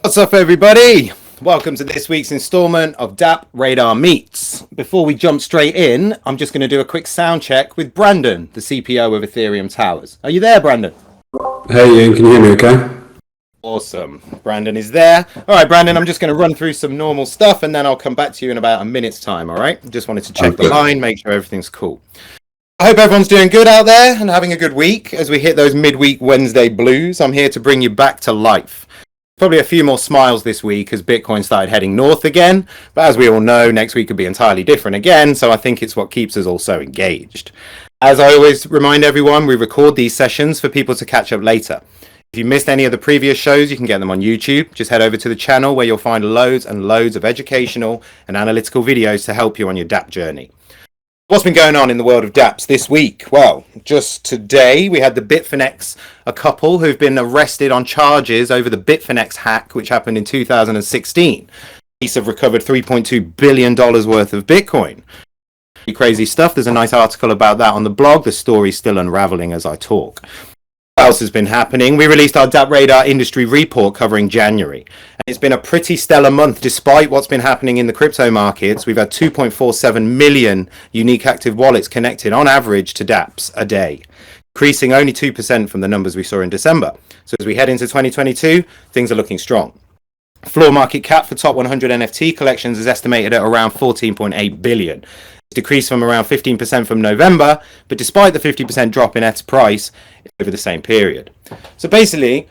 What's up, everybody? Welcome to this week's installment of DappRadar Meets. Before we jump straight in, I'm just going to do a quick sound check with Brandon, the CPO of Ethereum Towers. Are you there, Brandon? Hey, Ian, can you hear me okay? Awesome. Brandon is there. All right, Brandon, I'm just going to run through some normal stuff, and then I'll come back to you in about a minute's time, all right? Just wanted to check the line, make sure everything's cool. I hope everyone's doing good out there and having a good week as we hit those midweek Wednesday blues. I'm here to bring you back to life. Probably a few more smiles this week as Bitcoin started heading north again, but as we all know, next week could be entirely different again, so I think it's what keeps us all so engaged. As I always remind everyone, we record these sessions for people to catch up later. If you missed any of the previous shows, you can get them on YouTube. Just head over to the channel where you'll find loads and loads of educational and analytical videos to help you on your Dapp journey. What's been going on in the world of Dapps this week? Well, just today we had the Bitfinex, a couple who've been arrested on charges over the Bitfinex hack, which happened in 2016. Police have recovered $3.2 billion worth of Bitcoin. Crazy stuff. There's a nice article about that on the blog. The story's still unraveling as I talk. What else has been happening? We released our DappRadar industry report covering January. And it's been a pretty stellar month despite what's been happening in the crypto markets. We've had 2.47 million unique active wallets connected on average to Dapps a day, increasing only 2% from the numbers we saw in December. So as we head into 2022, things are looking strong. Floor market cap for top 100 NFT collections is estimated at around 14.8 billion. Decreased from around 15% from November, but despite the 50% drop in ETH's price over the same period. So basically,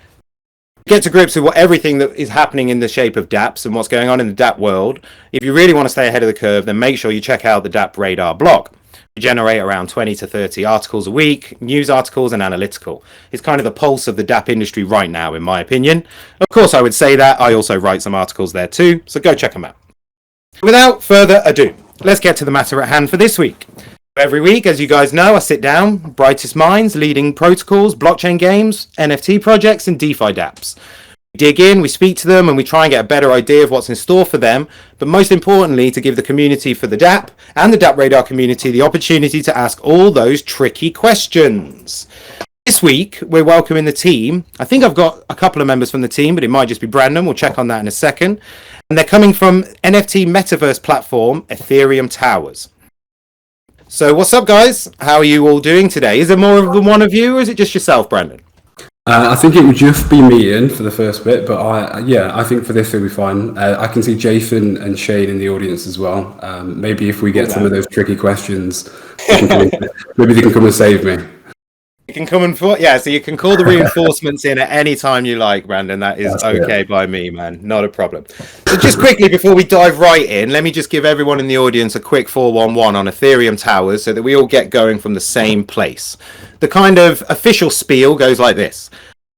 get to grips with what everything that is happening in the shape of Dapps and what's going on in the Dapp world. If you really want to stay ahead of the curve, then make sure you check out the DappRadar blog. We generate around 20 to 30 articles a week, news articles and analytical. It's kind of the pulse of the Dapp industry right now, in my opinion. Of course, I would say that. I also write some articles there too, so go check them out. Without further ado, let's get to the matter at hand for this week. Every week, as you guys know, I sit down, brightest minds, leading protocols, blockchain games, NFT projects, and DeFi dApps. We dig in, we speak to them, and we try and get a better idea of what's in store for them, but most importantly, to give the community for the Dapp and the DappRadar community the opportunity to ask all those tricky questions. This week, we're welcoming the team. I think I've got a couple of members from the team, but it might just be Brandon. We'll check on that in a second. And they're coming from NFT Metaverse platform, Ethereum Towers. So what's up, guys? How are you all doing today? Is there more than one of you, or is it just yourself, Brandon? I think it would just be me, Ian, for the first bit, but I think for this it'll be fine. I can see Jason and Shane in the audience as well. Maybe if we get some of those tricky questions, maybe they can come and save me. You can come and so you can call the reinforcements in at any time you like, Brandon. That is okay by me, man. Not a problem. So just quickly before we dive right in, let me just give everyone in the audience a quick 411 on Ethereum Towers so that we all get going from the same place. The kind of official spiel goes like this.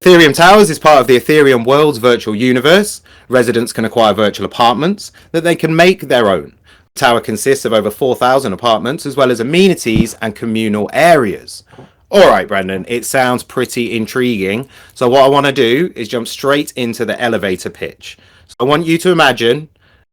Ethereum Towers is part of the Ethereum world's virtual universe. Residents can acquire virtual apartments that they can make their own. The tower consists of over 4,000 apartments as well as amenities and communal areas. All right, Brandon, it sounds pretty intriguing. So what I want to do is jump straight into the elevator pitch. So I want you to imagine,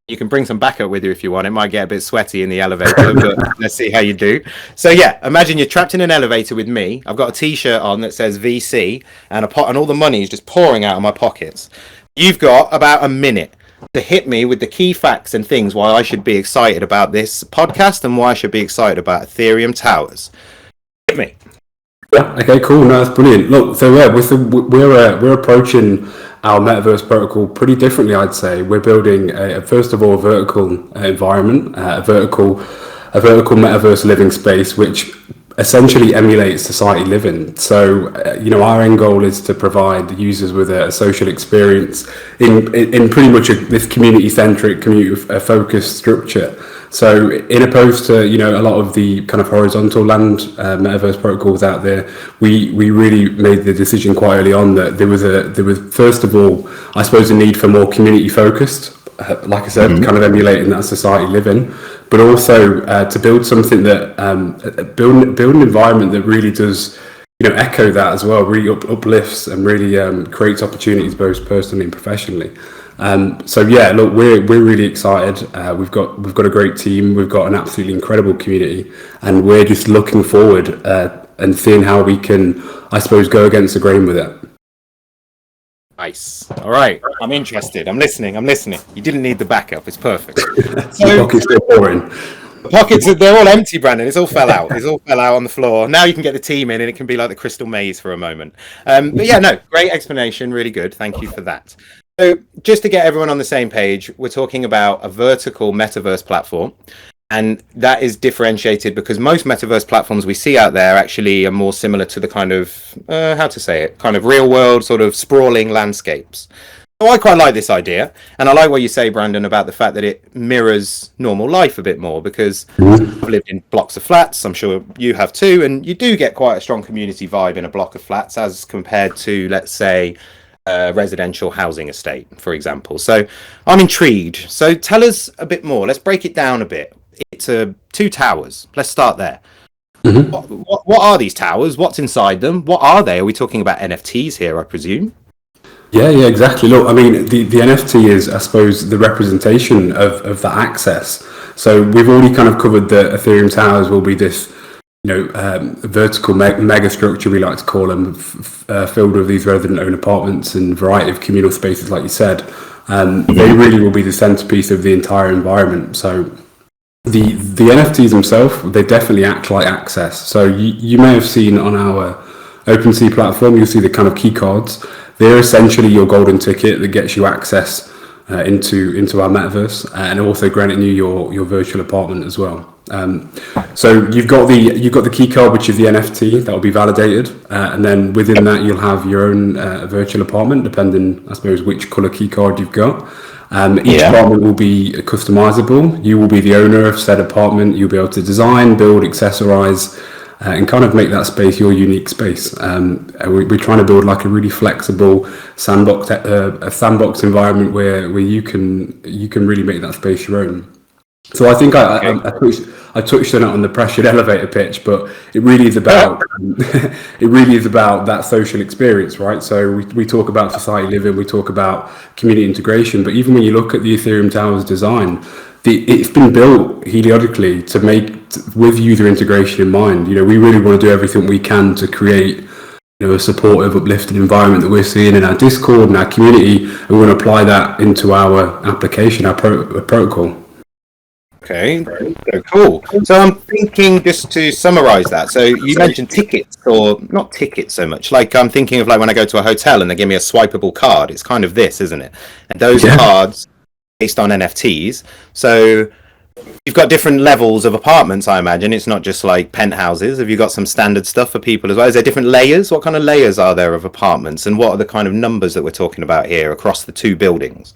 you can bring some backup with you if you want. It might get a bit sweaty in the elevator, but let's see how you do. So yeah, imagine you're trapped in an elevator with me. I've got a t-shirt on that says VC and all the money is just pouring out of my pockets. You've got about a minute to hit me with the key facts and things why I should be excited about this podcast and why I should be excited about Ethereum Towers. Hit me. Yeah. Okay. Cool. No, that's brilliant. Look, so yeah, we're approaching our metaverse protocol pretty differently. I'd say we're building first of all a vertical environment, a vertical metaverse living space, which essentially emulates society living. So our end goal is to provide users with a social experience in pretty much this community-centric, community-focused structure. So in opposed to a lot of the kind of horizontal land metaverse protocols out there, we really made the decision quite early on that there was first of all, I suppose, a need for more community focused, like I said, kind of emulating that society living, but also to build something that build an environment that really does echo that as well, really uplifts and really creates opportunities both personally and professionally. So yeah, look, we're really excited. We've got a great team. We've got an absolutely incredible community, and we're just looking forward and seeing how we can, I suppose, go against the grain with it. Nice. All right. I'm interested. I'm listening. You didn't need the backup. It's perfect. Your pocket's still pouring. The pockets, they're all empty, Brandon. It's all fell out. It's all fell out on the floor. Now you can get the team in and it can be like the Crystal Maze for a moment. But yeah, no, great explanation. Really good. Thank you for that. So just to get everyone on the same page, we're talking about a vertical metaverse platform. And that is differentiated because most metaverse platforms we see out there actually are more similar to the kind of, how to say it, kind of real world sort of sprawling landscapes. So I quite like this idea. And I like what you say, Brandon, about the fact that it mirrors normal life a bit more because I've lived in blocks of flats. I'm sure you have too. And you do get quite a strong community vibe in a block of flats as compared to, let's say, residential housing estate, for example. So I'm intrigued. So tell us a bit more. Let's break it down a bit. It's two towers. Let's start there. Mm-hmm. What are these towers? What's inside them? What are they? Are we talking about NFTs here, I presume? Yeah, exactly. Look, I mean, the NFT is, I suppose, the representation of that access. So we've already kind of covered that Ethereum Towers will be this, vertical mega structure, we like to call them, filled with these resident-owned apartments and variety of communal spaces, like you said. They really will be the centerpiece of the entire environment. So the NFTs themselves, they definitely act like access. So you may have seen on our OpenSea platform, you'll see the kind of key cards. They're essentially your golden ticket that gets you access into our metaverse, and also granting you your virtual apartment as well. So you've got the key card, which is the NFT that will be validated, and then within that you'll have your own virtual apartment, depending, I suppose, which color key card you've got. Each apartment will be customizable. You will be the owner of said apartment. You'll be able to design, build, accessorize, and kind of make that space your unique space. We're trying to build like a really flexible sandbox, a sandbox environment where you can really make that space your own. So I think I touched on it on the pressured elevator pitch, but it really is about that social experience, right? So we talk about society living, we talk about community integration, but even when you look at the Ethereum Towers design, it's been built heliodically to make with user integration in mind. We really want to do everything we can to create a supportive, uplifting environment that we're seeing in our Discord and our community, and we want to apply that into our application, our protocol. Okay, so cool. So I'm thinking, just to summarize that, so you mentioned tickets, or not tickets so much, like I'm thinking of like when I go to a hotel and they give me a swipeable card, it's kind of this, isn't it? And those cards based on NFTs. So you've got different levels of apartments, I imagine. It's not just like penthouses. Have you got some standard stuff for people as well? Is there different layers? What kind of layers are there of apartments? And what are the kind of numbers that we're talking about here across the two buildings?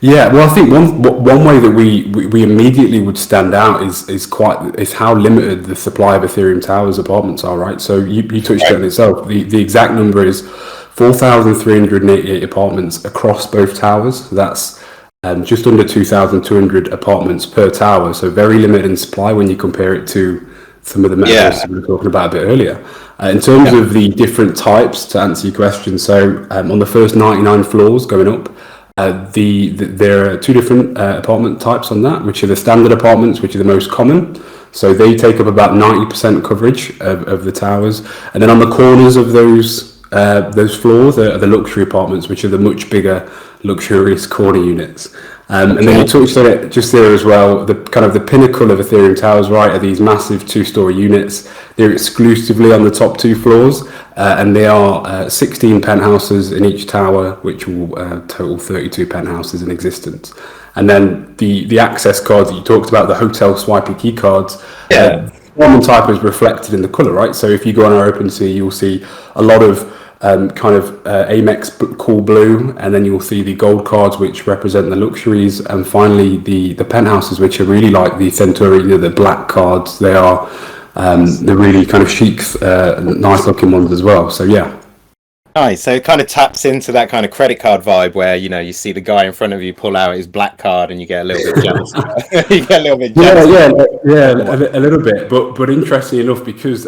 Yeah, well, I think one way that we immediately would stand out is how limited the supply of Ethereum Towers apartments are, right? So you touched on it itself. The exact number is 4,388 apartments across both towers. That's just under 2,200 apartments per tower. So very limited in supply when you compare it to some of the metaverses we were talking about a bit earlier. In terms of the different types, to answer your question, so on the first 99 floors going up, there are two different apartment types on that, which are the standard apartments, which are the most common. So they take up about 90% coverage of the towers. And then on the corners of those floors are the luxury apartments, which are the much bigger, luxurious corner units. And then you touched on it just there as well, the kind of the pinnacle of Ethereum Towers, right, are these massive two-story units. They're exclusively on the top two floors, and they are 16 penthouses in each tower, which will total 32 penthouses in existence. And then the access cards that you talked about, the hotel swipey key cards, common type is reflected in the color, right? So if you go on our OpenSea, you'll see a lot of Amex cool blue, and then you'll see the gold cards, which represent the luxuries, and finally the penthouses, which are really like the Centauri, the black cards. They are the really kind of chic, nice looking ones as well. So yeah. Nice. So it kind of taps into that kind of credit card vibe where, you see the guy in front of you pull out his black card and you get a little bit jealous. You get a little bit jealous. Yeah, a little bit. But interestingly enough, because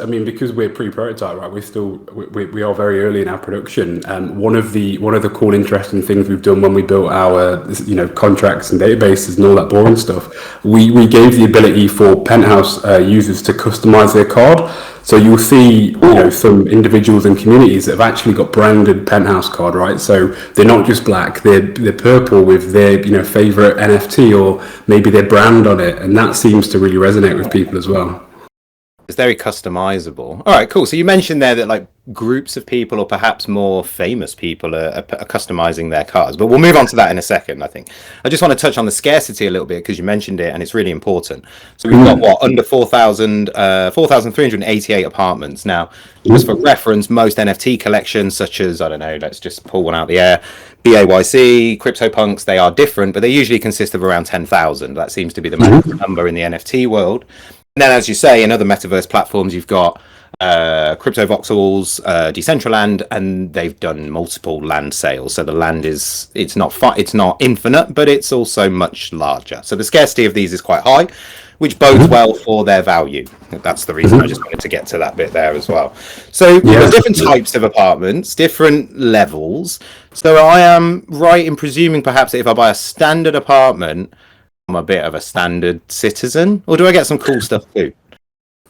we're pre-prototype, right? We are very early in our production. One of the cool, interesting things we've done when we built our contracts and databases and all that boring stuff, we gave the ability for penthouse users to customize their card. So you'll see, some individuals and communities that have actually got branded penthouse card, right? So they're not just black; they're purple with their favorite NFT or maybe their brand on it, and that seems to really resonate with people as well. It's very customizable. All right, cool. So you mentioned there that like groups of people or perhaps more famous people are customizing their cards, but we'll move on to that in a second. I think I just want to touch on the scarcity a little bit because you mentioned it and it's really important. So we've got what, under 4,388 apartments now. Just for reference, most NFT collections, such as, I don't know, let's just pull one out of the air, BAYC, CryptoPunks, they are different, but they usually consist of around 10,000. That seems to be the magic number in the NFT world. And then, as you say, in other metaverse platforms, you've got CryptoVoxels, Decentraland, and they've done multiple land sales. So the land it's not infinite, but it's also much larger. So the scarcity of these is quite high, which bodes well for their value. That's the reason I just wanted to get to that bit there as well. So there's different types of apartments, different levels. So I am right in presuming perhaps that if I buy a standard apartment, I'm a bit of a standard citizen, or do I get some cool stuff too?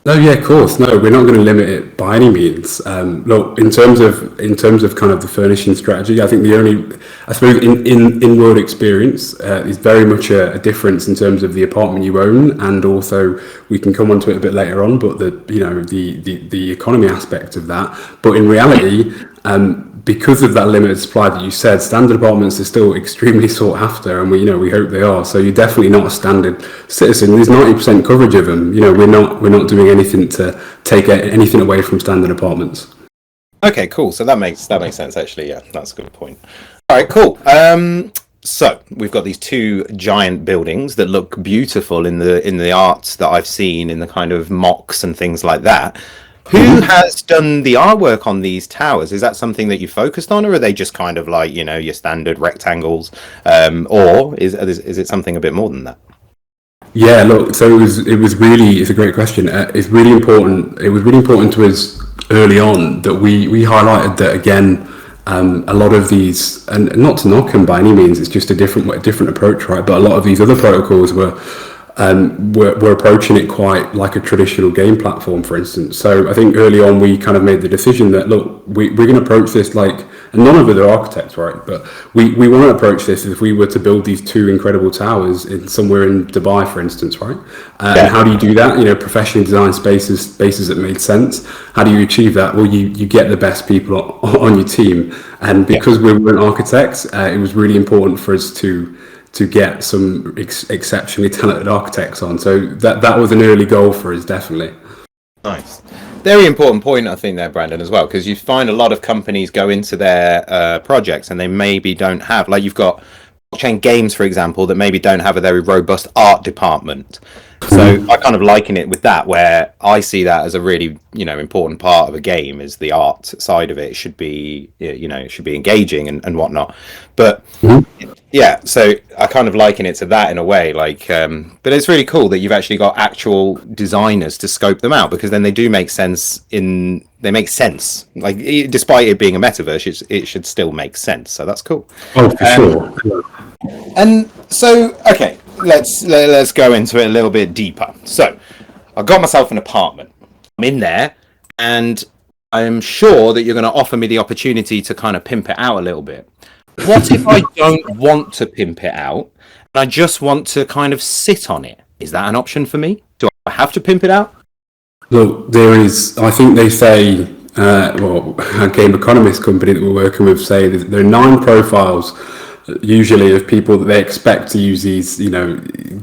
No, yeah, of course. No, we're not going to limit it by any means. Look, in terms of kind of the furnishing strategy, I think I suppose in world experience is very much a difference in terms of the apartment you own, and also we can come onto it a bit later on, but the economy aspect of that. But in reality, because of that limited supply that you said, standard apartments are still extremely sought after, and we hope they are. So you're definitely not a standard citizen. There's 90% coverage of them. We're not doing anything to take anything away from standard apartments. Okay, cool. So that makes sense actually. Yeah, that's a good point. All right, cool. So we've got these two giant buildings that look beautiful in the art that I've seen in the kind of mocks and things like that. Who has done the artwork on these towers? Is that something that you focused on, or are they just kind of like, your standard rectangles? Or is it something a bit more than that? Yeah, look, so it's a great question. It's really important. It was really important to us early on that we highlighted that again. A lot of these, and not to knock them by any means, it's just a different approach, right? But a lot of these other protocols were approaching it quite like a traditional game platform, for instance. So I think early on we kind of made the decision that, look, we're going to approach this like, and none of it are architects, right? But we want to approach this as if we were to build these two incredible towers somewhere in Dubai, for instance, right? And how do you do that? Professionally designed spaces that made sense. How do you achieve that? Well, you get the best people on your team. And because we weren't architects, it was really important for us to get some exceptionally talented architects on. So that was an early goal for us, definitely. Nice. Very important point, I think, there, Brandon, as well, because you find a lot of companies go into their projects and they maybe don't have, like you've got blockchain games, for example, that maybe don't have a very robust art department. So I kind of liken it with that, where I see that as a really, important part of a game is the art side of it. It should be, it should be engaging and whatnot. But yeah, so I kind of liken it to that in a way, like, but it's really cool that you've actually got actual designers to scope them out, because then they do make sense they make sense. Like, despite it being a metaverse, it should still make sense. So that's cool. Oh, for sure. And so, okay, let's go into it a little bit deeper. So I got myself an apartment. I'm in there, and I'm sure that you're going to offer me the opportunity to kind of pimp it out a little bit. What if I don't want to pimp it out and I just want to kind of sit on it? Is that an option for me? Do I have to pimp it out? Look, there is, I think they say, a game economist company that we're working with say there are 9 profiles usually of people that they expect to use these,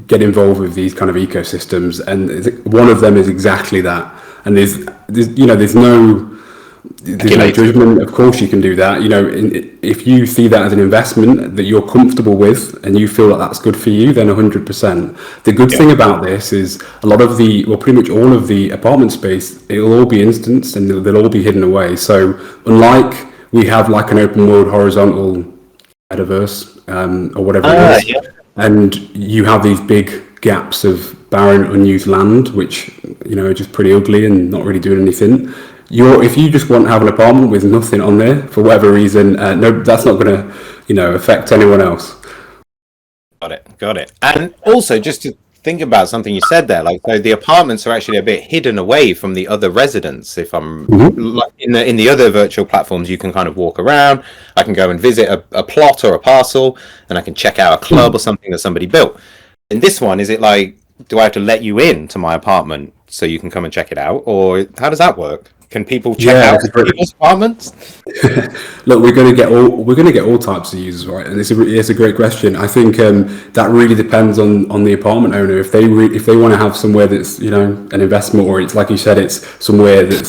get involved with these kind of ecosystems, and one of them is exactly that. And there's no judgment. Of course you can do that. If you see that as an investment that you're comfortable with and you feel like that's good for you, then 100%. The good thing about this is a lot of pretty much all of the apartment space, it'll all be instanced and they'll all be hidden away. So unlike we have like an open world horizontal metaverse or whatever it is, and you have these big gaps of barren unused land which are just pretty ugly and not really doing anything. If you just want to have an apartment with nothing on there for whatever reason, no, that's not going to affect anyone else. Got it. And also, just to thinking about something you said there. Like, so the apartments are actually a bit hidden away from the other residents. If I'm like in the other virtual platforms, you can kind of walk around. I can go and visit a plot or a parcel, and I can check out a club or something that somebody built. In this one, is it like, do I have to let you in to my apartment so you can come and check it out, or how does that work? Can people check out people's apartments? Look, we're going to get all types of users, right? And it's a great question. I think that really depends on the apartment owner. If they want to have somewhere that's, you know, an investment, or it's like you said, it's somewhere that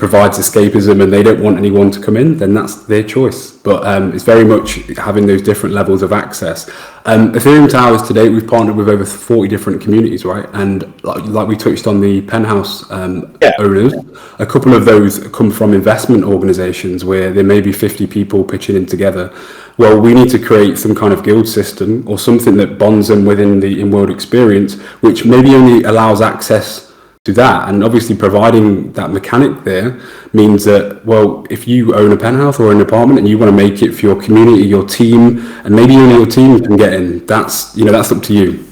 provides escapism and they don't want anyone to come in, then that's their choice. But it's very much having those different levels of access. Ethereum Towers to date, we've partnered with over 40 different communities, right? And like we touched on the penthouse owners, a couple of those come from investment organizations where there may be 50 people pitching in together. Well, we need to create some kind of guild system or something that bonds them within the in-world experience, which maybe only allows access to that. And obviously providing that mechanic there means that, well, if you own a penthouse or an apartment and you want to make it for your community, your team, and maybe only your team can get in, that's up to you.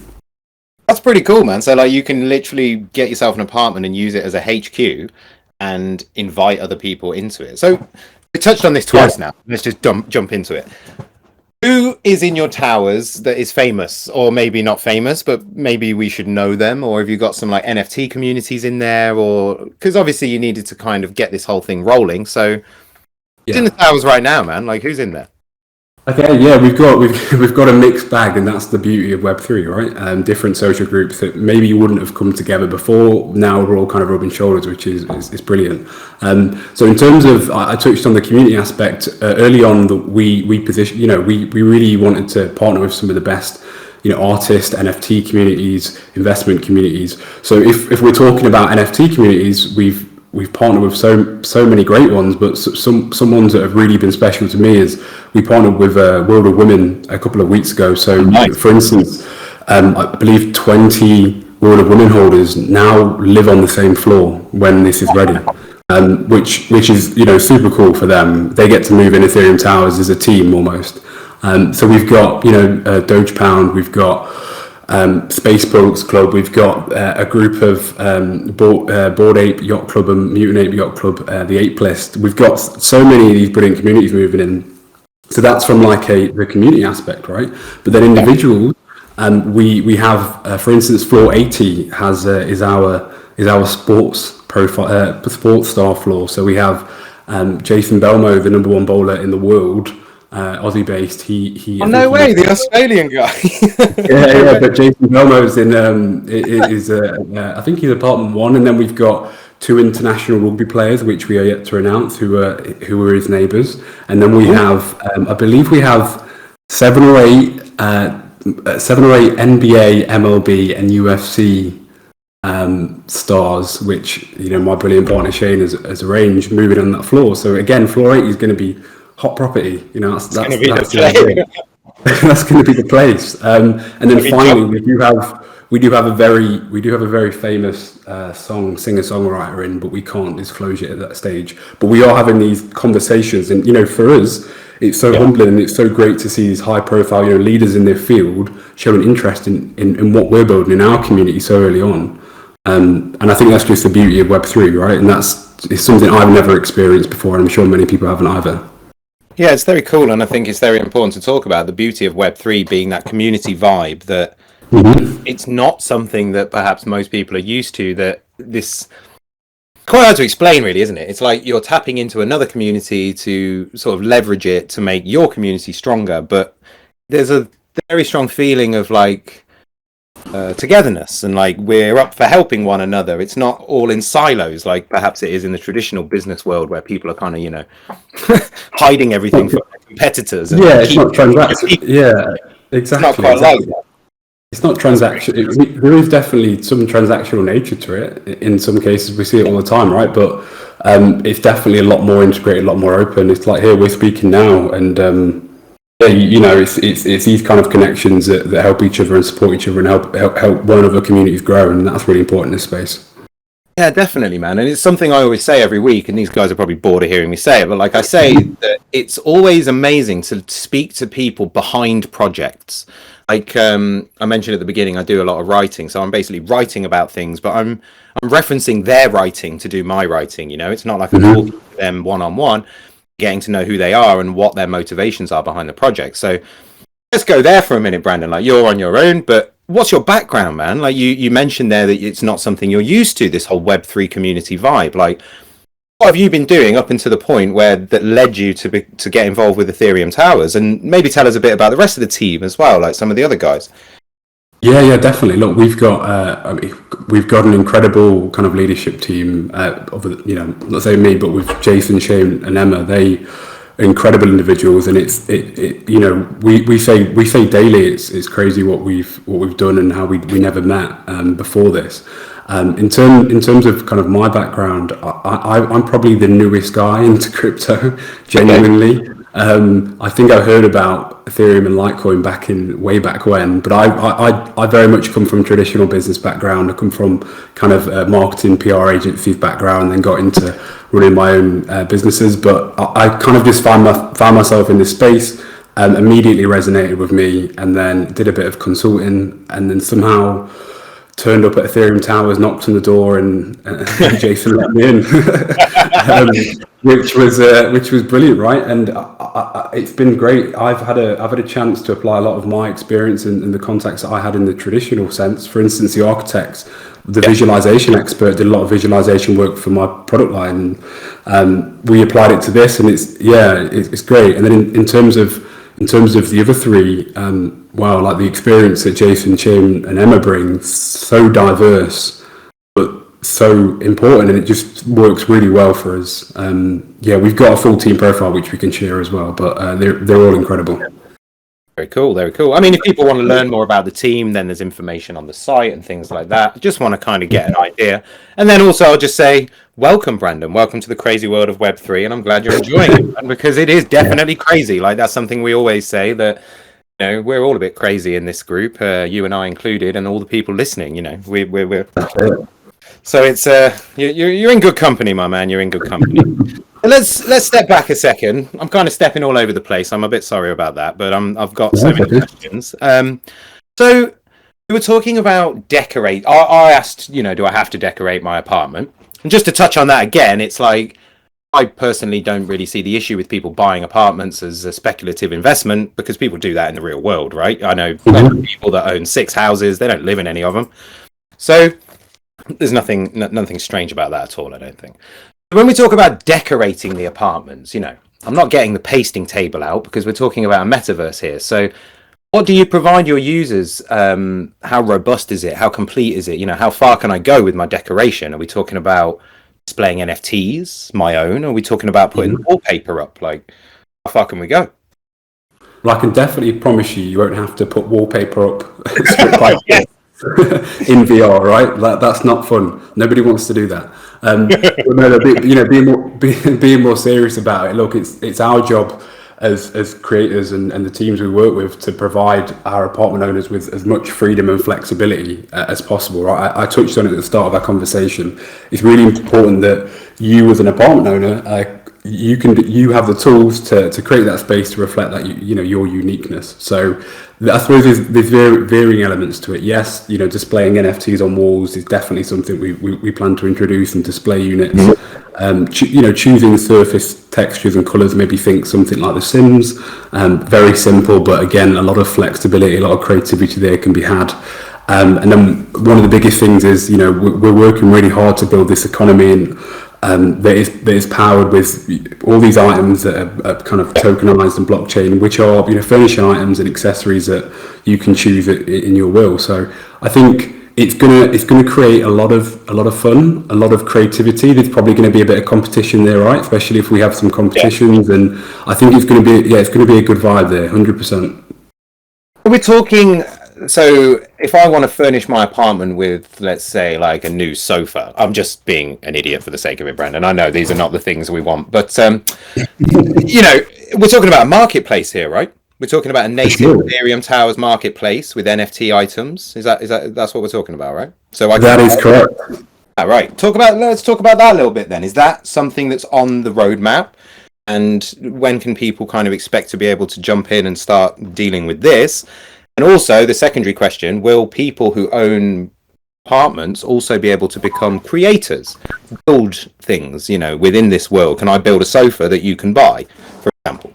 That's pretty cool, man. So like, you can literally get yourself an apartment and use it as a HQ and invite other people into it. So we touched on this twice now. Let's just jump into it. Who is in your towers that is famous, or maybe not famous, but maybe we should know them? Or have you got some like NFT communities in there? Or because obviously you needed to kind of get this whole thing rolling. So who's in the towers right now, man? Like, who's in there? Okay, yeah, we've got a mixed bag, and that's the beauty of Web3, right? Different social groups that maybe wouldn't have come together before. Now we're all kind of rubbing shoulders, which is brilliant. So in terms of, I touched on the community aspect early on. That we position, you know, we really wanted to partner with some of the best, you know, artist, NFT communities, investment communities. So if we're talking about NFT communities, we've partnered with so many great ones, but some ones that have really been special to me is we partnered with World of Women a couple of weeks ago. So for instance, I believe 20 World of Women holders now live on the same floor when this is ready, which is, you know, super cool for them. They get to move in Ethereum Towers as a team almost. So we've got, you know, Doge Pound, we've got Space Punks Club, we've got a group of Bored Ape Yacht Club and Mutant Ape Yacht Club, the Ape List. We've got so many of these brilliant communities moving in. So that's from like the community aspect, right? But then individuals, we have, for instance, Floor 80 is our sports profile, sports star floor. So we have Jason Belmo, the #1 bowler in the world. Aussie based. He. Oh, no way, the Australian guy. yeah. But Jason Belmo's in. I think he's apartment 1, and then we've got 2 international rugby players, which we are yet to announce, who are his neighbours, and then we have. I believe we have 7 or 8 NBA, MLB, and UFC stars, which, you know, my brilliant partner Shane has arranged, moving on that floor. So again, floor 8 is going to be hot property, you know. That's going to be that's going to be the place. And then finally, we do have a very famous singer-songwriter in, but we can't disclose it at that stage. But we are having these conversations, and, you know, for us, it's so humbling, and it's so great to see these high-profile, you know, leaders in their field showing interest in what we're building in our community so early on. And I think that's just the beauty of Web3, right? And it's something I've never experienced before, and I'm sure many people haven't either. Yeah, it's very cool, and I think it's very important to talk about the beauty of Web3 being that community vibe, that it's not something that perhaps most people are used to, that this... Quite hard to explain, really, isn't it? It's like you're tapping into another community to sort of leverage it to make your community stronger, but there's a very strong feeling of, like, togetherness, and like we're up for helping one another. It's not all in silos like perhaps it is in the traditional business world, where people are kind of, you know, hiding everything from their competitors. And it's not transactional. Yeah, exactly. It's not quite like that. It's not transactional. There is definitely some transactional nature to it. In some cases, we see it all the time, right? But it's definitely a lot more integrated, a lot more open. It's like, here we're speaking now, and you know, it's these kind of connections that help each other and support each other and help one of the communities grow, and that's really important in this space. Yeah, definitely, man. And it's something I always say every week, and these guys are probably bored of hearing me say it, but like I say, that it's always amazing to speak to people behind projects. Like I mentioned at the beginning, I do a lot of writing, so I'm basically writing about things, but I'm referencing their writing to do my writing. It's not like I'm talking to them one on one, getting to know who they are and what their motivations are behind the project. So let's go there for a minute, Brandon. Like, you're on your own, but what's your background, man? Like, you mentioned there that it's not something you're used to, this whole Web3 community vibe. Like, what have you been doing up until the point where that led you to get involved with Ethereum Towers? And maybe tell us a bit about the rest of the team as well, like some of the other guys. Yeah, definitely. Look, we've got an incredible kind of leadership team. Not saying me, but with Jason, Shane, and Emma, they incredible individuals, and we say daily it's crazy what we've done and how we never met before this. In terms of kind of my background, I'm probably the newest guy into crypto, genuinely. I think I heard about Ethereum and Litecoin way back when, but I very much come from traditional business background. I come from kind of marketing, PR agencies background, and then got into running my own businesses. But I kind of just found myself in this space, immediately resonated with me, and then did a bit of consulting, and then somehow turned up at Ethereum Towers, knocked on the door, and Jason let me in, which was brilliant, right? And it's been great. I've had a chance to apply a lot of my experience and the contacts that I had in the traditional sense. For instance, the architects, the visualization expert, did a lot of visualization work for my product line. We applied it to this, and it's great. And then in terms of the other three, wow, like the experience that Jason, Chim, and Emma bring, so diverse, but so important, and it just works really well for us. We've got a full team profile which we can share as well, but they're all incredible. Very cool, very cool. I mean, if people want to learn more about the team, then there's information on the site and things like that. I just want to kind of get an idea. And then also I'll just say, welcome, Brandon. Welcome to the crazy world of Web3, and I'm glad you're enjoying it, man, because it is definitely crazy. Like, that's something we always say, that we're all a bit crazy in this group, you and I included, and all the people listening. We're so it's you're in good company, my man. You're in good company. Let's step back a second. I'm kind of stepping all over the place. I'm a bit sorry about that, but I've got so many questions. So we were talking about decorate. I asked, do I have to decorate my apartment? And just to touch on that again, it's like, I personally don't really see the issue with people buying apartments as a speculative investment, because people do that in the real world, right? I know people that own 6 houses. They don't live in any of them. So there's nothing strange about that at all, I don't think. When we talk about decorating the apartments, I'm not getting the pasting table out, because we're talking about a metaverse here. So what do you provide your users? How robust is it? How complete is it? How far can I go with my decoration? Are we talking about displaying NFTs, my own? Are we talking about putting wallpaper up? Like, how far can we go? Well, I can definitely promise you won't have to put wallpaper up in VR, right? That's not fun. Nobody wants to do that. Being more serious about it. Look, it's our job as creators and the teams we work with to provide our apartment owners with as much freedom and flexibility as possible, right? I touched on it at the start of our conversation. It's really important that you, as an apartment owner, you have the tools to create that space to reflect that your uniqueness. So I suppose there's varying elements to it. Yes, displaying NFTs on walls is definitely something we plan to introduce, and display units. Choosing surface textures and colours, maybe think something like The Sims. Very simple, but again, a lot of flexibility, a lot of creativity there can be had. And then one of the biggest things is, we're working really hard to build this economy that is powered with all these items that are kind of tokenized and blockchain, which are furnishing items and accessories that you can choose in your will. So I think it's gonna create a lot of fun, a lot of creativity. There's probably going to be a bit of competition there, right? Especially if we have some competitions, and I think it's going to be a good vibe there, 100%. We're talking. So if I want to furnish my apartment with, let's say, like a new sofa, I'm just being an idiot for the sake of it, Brandon. I know these are not the things we want, but we're talking about a marketplace here, right? We're talking about a native Ethereum Towers marketplace with NFT items. That's what we're talking about, right? So that is correct. All right. Let's talk about that a little bit then. Is that something that's on the roadmap? And when can people kind of expect to be able to jump in and start dealing with this? And also the secondary question, will people who own apartments also be able to become creators, build things, within this world? Can I build a sofa that you can buy, for example?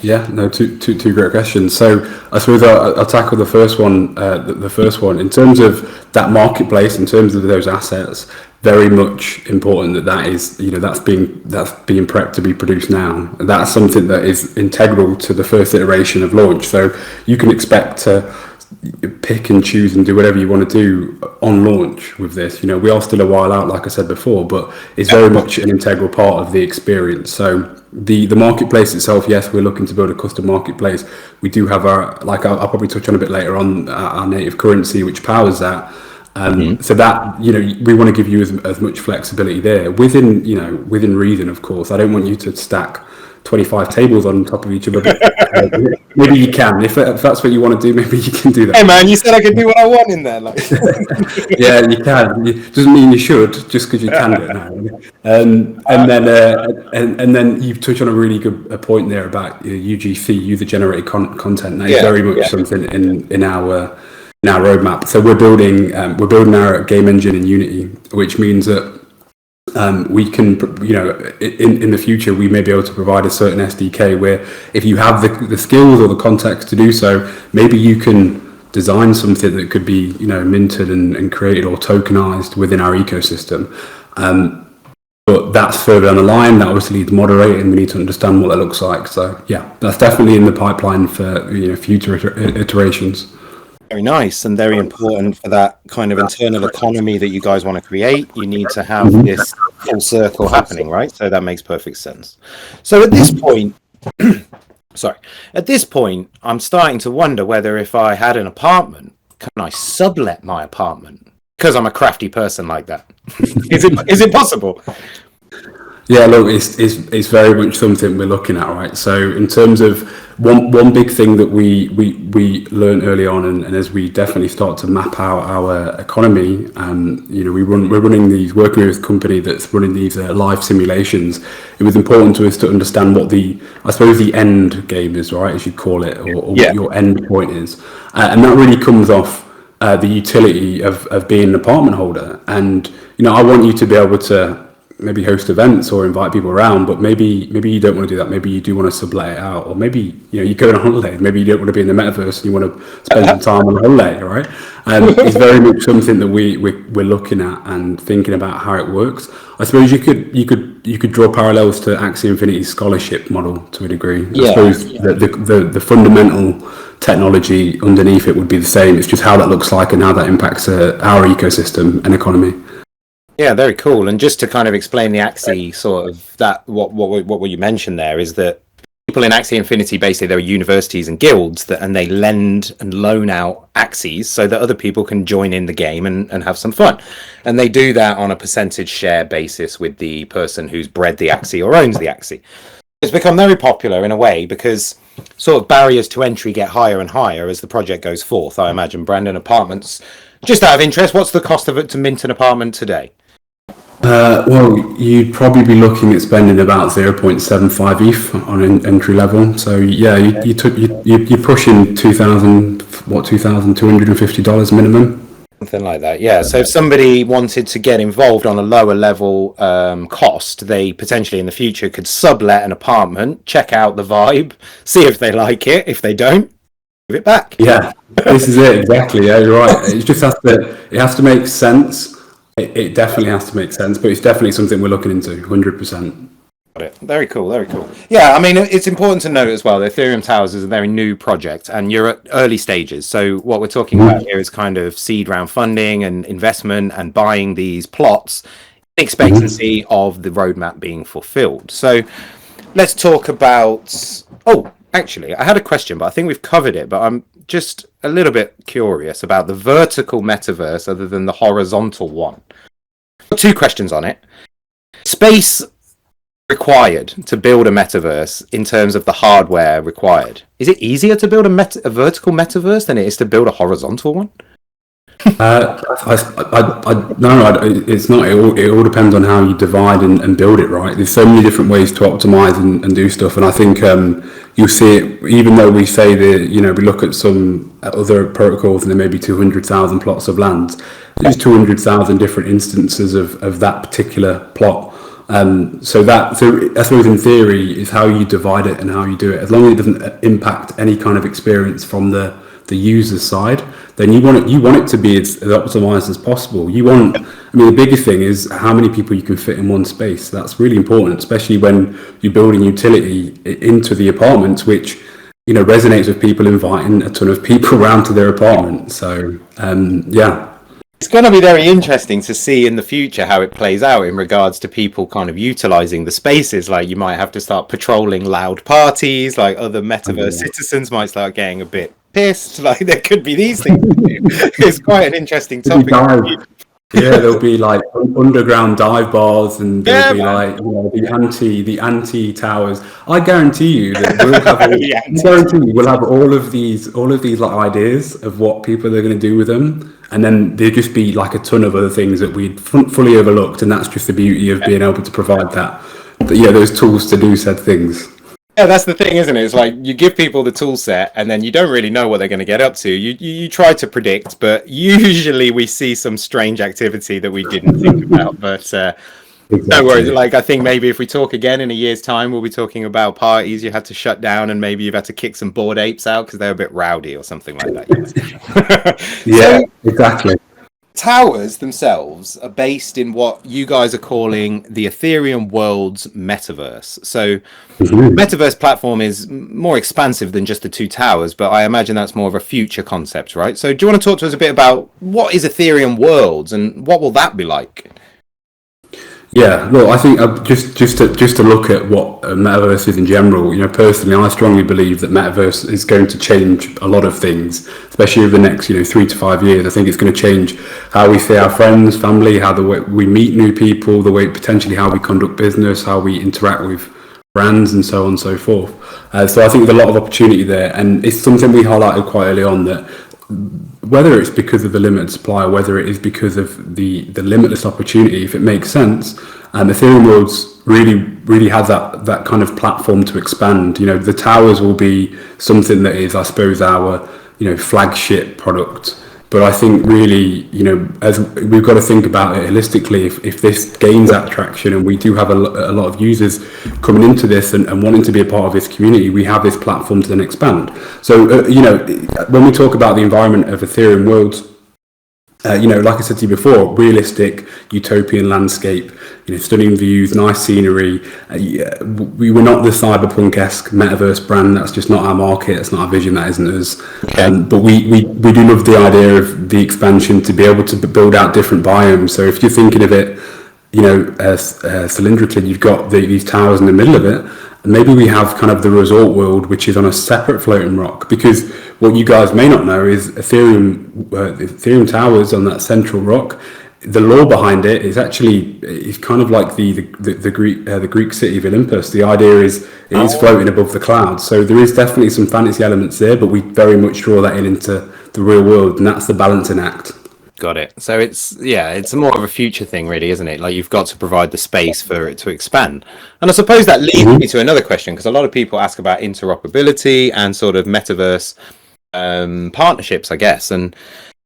Yeah, no, two great questions. So I suppose I'll tackle the first one. The first one, in terms of that marketplace, in terms of those assets, very much important that is, that's being prepped to be produced now. That's something that is integral to the first iteration of launch. So you can expect to pick and choose and do whatever you want to do on launch with this. We are still a while out, like I said before, but it's very much an integral part of the experience. So the marketplace itself, yes, we're looking to build a custom marketplace. We do have I'll probably touch on a bit later on, our native currency, which powers that. So that, we want to give you as much flexibility there within reason, of course. I don't want you to stack 25 tables on top of each other. Maybe you can, if that's what you want to do. Maybe you can do that. Hey man, you said I could do what I want in there. Yeah, you can. It doesn't mean you should, just because you can do it now. And then you've touched on a really good point there about UGC, user generated content. That is very much something in our roadmap. So we're building our game engine in Unity, which means that we can, in the future, we may be able to provide a certain SDK where if you have the skills or the context to do so, maybe you can design something that could be, minted and created or tokenized within our ecosystem. But that's further down the line. That obviously needs moderating. We need to understand what that looks like. So yeah, that's definitely in the pipeline for future iterations. Very nice and very important for that kind of internal economy that you guys want to create. You need to have this full circle happening, right? So that makes perfect sense. So at this point, I'm starting to wonder whether if I had an apartment, can I sublet my apartment? Because I'm a crafty person like that. Is it possible? Yeah, look, it's very much something we're looking at, right? So in terms of one big thing that we learned early on, and as we definitely start to map out our economy, we're working with a company that's running these live simulations. It was important to us to understand what the end game is, right, as you call it, or what your end point is, and that really comes off the utility of being an apartment holder. And I want you to be able to maybe host events or invite people around, but maybe you don't want to do that. Maybe you do want to sublet it out, or maybe you go on a holiday. Maybe you don't want to be in the metaverse and you want to spend some time on a holiday, right? It's very much something that we're looking at and thinking about how it works. I suppose you could draw parallels to Axie Infinity's scholarship model to a degree. I suppose the fundamental technology underneath it would be the same. It's just how that looks like and how that impacts our ecosystem and economy. Yeah, very cool. And just to kind of explain the Axie sort of that, what you mentioned there is that people in Axie Infinity, basically there are universities and guilds and they lend and loan out Axies so that other people can join in the game and have some fun. And they do that on a percentage share basis with the person who's bred the Axie or owns the Axie. It's become very popular in a way because sort of barriers to entry get higher and higher as the project goes forth. I imagine, Brandon, apartments, just out of interest, what's the cost of it to mint an apartment today? Well, you'd probably be looking at spending about 0.75 ETH on an entry level. So yeah, you're pushing $2,250 minimum. Something like that, yeah. So if somebody wanted to get involved on a lower level cost, they potentially in the future could sublet an apartment, check out the vibe, see if they like it. If they don't, give it back. Yeah, this is it exactly. Yeah, you're right. It just has to make sense. It definitely has to make sense, but it's definitely something we're looking into, 100%. Got it. Very cool, very cool. Yeah, I mean, it's important to note as well, the Ethereum Towers is a very new project, and you're at early stages. So what we're talking about here is kind of seed round funding and investment and buying these plots in expectancy of the roadmap being fulfilled. So let's talk about... Oh, actually, I had a question, but I think we've covered it, but I'm just a little bit curious about the vertical metaverse other than the horizontal one. Two questions on it. Space required to build a metaverse in terms of the hardware required. Is it easier to build a vertical metaverse than it is to build a horizontal one? It's not. It all depends on how you divide and build it, right? There's so many different ways to optimize and do stuff, and I think you'll see it. Even though we say that, we look at some other protocols and there may be 200,000 plots of land. There's 200,000 different instances of that particular plot. So I suppose in theory is how you divide it and how you do it. As long as it doesn't impact any kind of experience from the user's side, then you want it to be as optimized as possible. The biggest thing is how many people you can fit in one space. That's really important, especially when you're building utility into the apartments, which resonates with people inviting a ton of people around to their apartment. So it's going to be very interesting to see in the future how it plays out in regards to people kind of utilizing the spaces. Like, you might have to start patrolling loud parties, like other metaverse citizens might start getting a bit pissed. Like, there could be these things to do. It's quite an interesting topic. There'll be like underground dive bars, and there'll be like the anti towers. I guarantee you that we'll have all of these like ideas of what people are going to do with them, and then there'll just be like a ton of other things that we'd fully overlooked, and that's just the beauty of being able to provide those tools to do said things. Yeah, that's the thing, isn't it? It's like you give people the tool set and then you don't really know what they're going to get up to. You try to predict, but usually we see some strange activity that we didn't think about. But no worries. Like, I think maybe if we talk again in a year's time, we'll be talking about parties you had to shut down, and maybe you've had to kick some Bored Apes out because they're a bit rowdy or something like that. Exactly. Towers themselves are based in what you guys are calling the Ethereum world's metaverse. So metaverse platform is more expansive than just the two towers, but I imagine that's more of a future concept, right? So do you want to talk to us a bit about what is Ethereum worlds and what will that be like? Yeah, well, I think just to look at what Metaverse is in general, personally, I strongly believe that Metaverse is going to change a lot of things, especially over the next, 3 to 5 years. I think it's going to change how we see our friends, family, how the way we meet new people, the way potentially how we conduct business, how we interact with brands, and so on and so forth. So I think there's a lot of opportunity there, and it's something we highlighted quite early on, that whether it's because of the limited supply or whether it is because of the limitless opportunity, if it makes sense, Ethereum Worlds really has that kind of platform to expand. The towers will be something that is, I suppose, our flagship product. But I think really, as we've got to think about it holistically, if this gains that traction and we do have a lot of users coming into this and wanting to be a part of this community, we have this platform to then expand. So, when we talk about the environment of Ethereum Worlds, like I said to you before, realistic utopian landscape, stunning views, nice scenery. We were not the cyberpunk-esque metaverse brand. That's just not our market. That's not our vision. That isn't us. But we do love the idea of the expansion to be able to build out different biomes. So if you're thinking of it, cylindrically, you've got these towers in the middle of it. Maybe we have kind of the resort world, which is on a separate floating rock, because what you guys may not know is Ethereum Towers on that central rock. The lore behind it is actually, it's kind of like the Greek city of Olympus. The idea is it is floating above the clouds. So there is definitely some fantasy elements there, but we very much draw that into the real world, and that's the balancing act. Got it. So it's more of a future thing, really, isn't it? Like, you've got to provide the space for it to expand. And I suppose that leads me to another question, because a lot of people ask about interoperability and sort of metaverse partnerships, I guess. And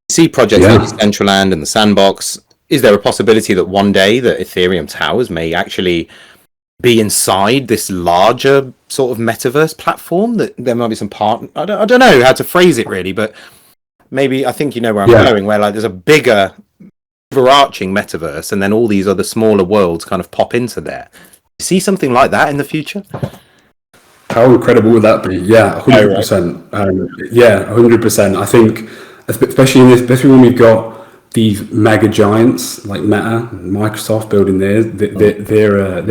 you see projects like Decentraland and the Sandbox. Is there a possibility that one day that Ethereum Towers may actually be inside this larger sort of metaverse platform? That there might be some I don't know how to phrase it, really, but maybe, I think you know where I'm going, where like there's a bigger overarching metaverse and then all these other smaller worlds kind of pop into there. You see something like that in the future? How incredible would that be? Yeah, 100%. 100%. I think, especially when we've got these mega giants like Meta and Microsoft building their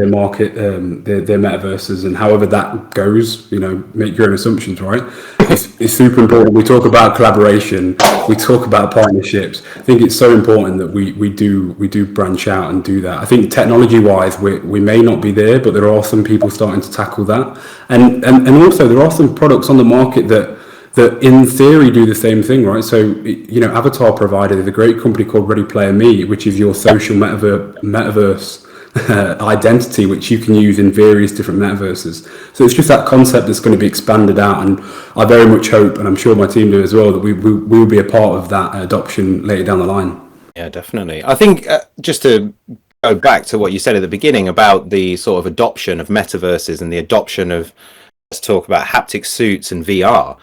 market, their metaverses, and however that goes, make your own assumptions, right? It's super important. We talk about collaboration, we talk about partnerships. I think it's so important that we do branch out and do that. I think technology-wise, we may not be there, but there are some people starting to tackle that, and also there are some products on the market that that in theory do the same thing, right? So, you know, Avatar provided a great company called Ready Player Me, which is your social metaverse identity, which you can use in various different metaverses. So it's just that concept that's going to be expanded out, and I very much hope, and I'm sure my team do as well, that we will be a part of that adoption later down the line. Yeah, definitely. I think just to go back to what you said at the beginning about the sort of adoption of metaverses and the adoption of, let's talk about haptic suits and VR.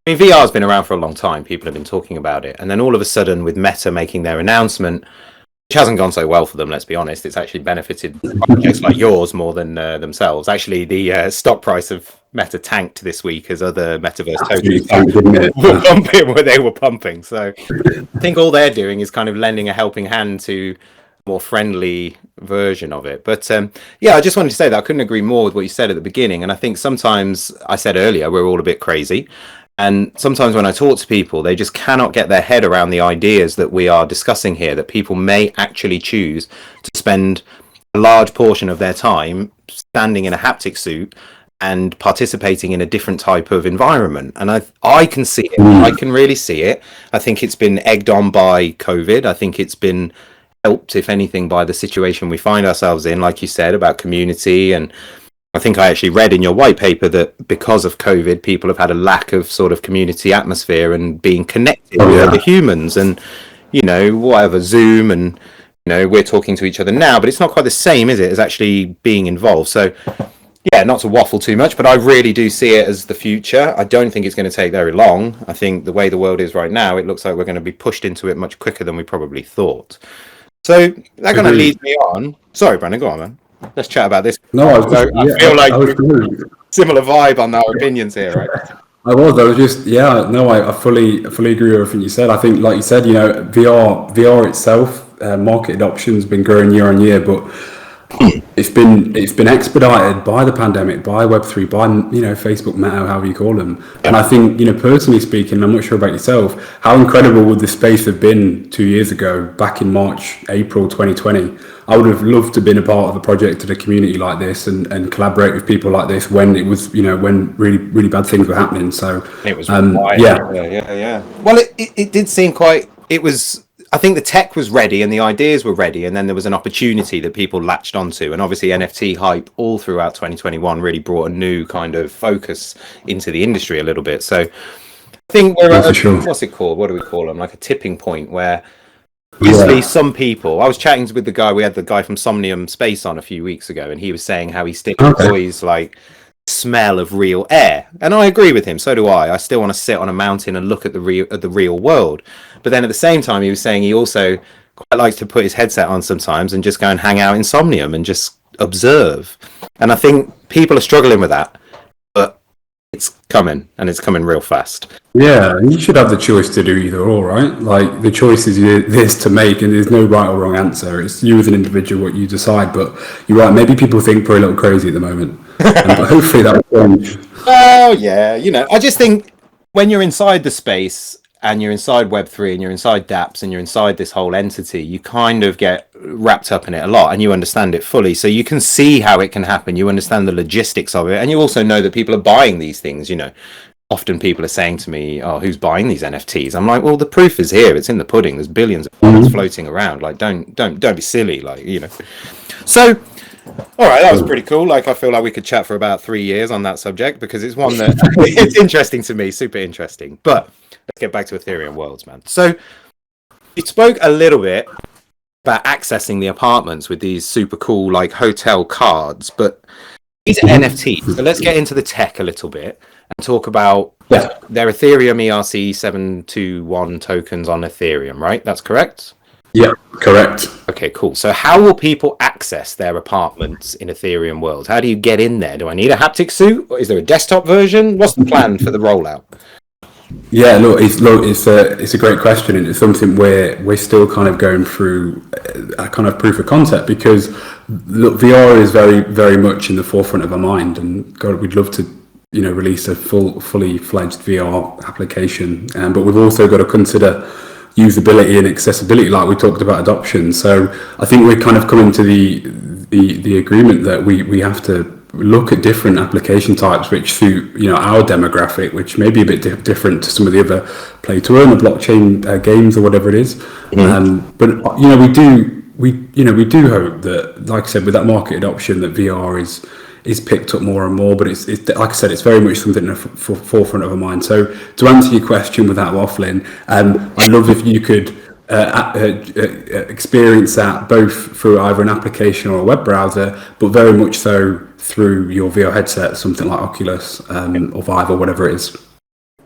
I mean, VR has been around for a long time. People have been talking about it. And then all of a sudden, with Meta making their announcement, which hasn't gone so well for them, let's be honest, it's actually benefited projects like yours more than themselves. Actually, the stock price of Meta tanked this week as other metaverse tokens they were pumping. So I think all they're doing is kind of lending a helping hand to a more friendly version of it. But yeah, I just wanted to say that I couldn't agree more with what you said at the beginning. And I think sometimes, I said earlier, we're all a bit crazy. And sometimes when I talk to people, they just cannot get their head around the ideas that we are discussing here, that people may actually choose to spend a large portion of their time standing in a haptic suit and participating in a different type of environment. And I can see it. I can really see it. I think it's been egged on by COVID. I think it's been helped, if anything, by the situation we find ourselves in, like you said, about community. And I think I actually read in your white paper that because of COVID, people have had a lack of sort of community atmosphere and being connected with other humans, and, you know, whatever, Zoom, and, you know, we're talking to each other now, but it's not quite the same, is it, as actually being involved. So yeah, not to waffle too much, but I really do see it as the future. I don't think it's going to take very long. I think the way the world is right now, it looks like we're going to be pushed into it much quicker than we probably thought. So that kind of leads me on. Sorry, Brandon, go on, man. Let's chat about this. No, I feel like similar vibe on our opinions here, right? I fully agree with everything you said. I think, like you said, you know, VR itself, market adoption has been growing year on year, but it's been expedited by the pandemic, by Web3, by, you know, Facebook, Meta, however you call them. And I think, you know, personally speaking, I'm not sure about yourself, how incredible would the space have been 2 years ago, back in March, April 2020? I would have loved to have been a part of a project at a community like this and collaborate with people like this when it was, you know, when really, really bad things were happening. So it was yeah. Well, it did seem quite, it was, I think the tech was ready and the ideas were ready, and then there was an opportunity that people latched onto, and obviously NFT hype all throughout 2021 really brought a new kind of focus into the industry a little bit. So I think we're at what's it called? What do we call them? Like a tipping point where obviously some people, I was chatting with the guy, we had the guy from Somnium Space on a few weeks ago, and he was saying how he still enjoys like smell of real air, and I agree with him. So do I still want to sit on a mountain and look at the real world. But then at the same time, he was saying he also quite likes to put his headset on sometimes and just go and hang out in Somnium and just observe. And I think people are struggling with that, but it's coming, and it's coming real fast. Yeah, and you should have the choice to do either or, right? Like, the choice is this to make, and there's no right or wrong answer. It's you as an individual what you decide. But you're right, maybe people think we're a little crazy at the moment. But hopefully that will change. Oh yeah, you know, I just think when you're inside the space and you're inside Web3 and you're inside Dapps and you're inside this whole entity, you kind of get wrapped up in it a lot and you understand it fully. So you can see how it can happen. You understand the logistics of it, and you also know that people are buying these things. You know, often people are saying to me, "Oh, who's buying these NFTs?" I'm like, "Well, the proof is here. It's in the pudding. There's billions of dollars floating around. Like, don't be silly. Like, you know." So, all right, that was pretty cool. Like, I feel like we could chat for about 3 years on that subject, because it's one that it's interesting to me, super interesting. But let's get back to Ethereum Worlds, man. So you spoke a little bit about accessing the apartments with these super cool, like, hotel cards, but these are NFTs. So let's get into the tech a little bit and talk about their Ethereum ERC-721 tokens on Ethereum, right? That's correct? Yeah, correct. Okay, cool. So how will people access their apartments in Ethereum World? How do you get in there? Do I need a haptic suit? Or is there a desktop version? What's the plan for the rollout? Yeah, it's a great question, and it's something where we're still kind of going through a kind of proof of concept, because look, VR is very, very much in the forefront of our mind, and God, we'd love to, you know, release a fully fledged VR application, but we've also got to consider usability and accessibility, like we talked about adoption. So I think we're kind of coming to the agreement that we have to look at different application types which suit our demographic, which may be a bit different to some of the other play to earn or blockchain games or whatever it is. But we do hope that, like I said, with that market adoption, that VR is picked up more and more. But it's like I said, it's very much something in the forefront of our mind. So to answer your question without waffling, I'd love if you could experience that both through either an application or a web browser, but very much so through your VR headset, something like Oculus or Vive or whatever it is.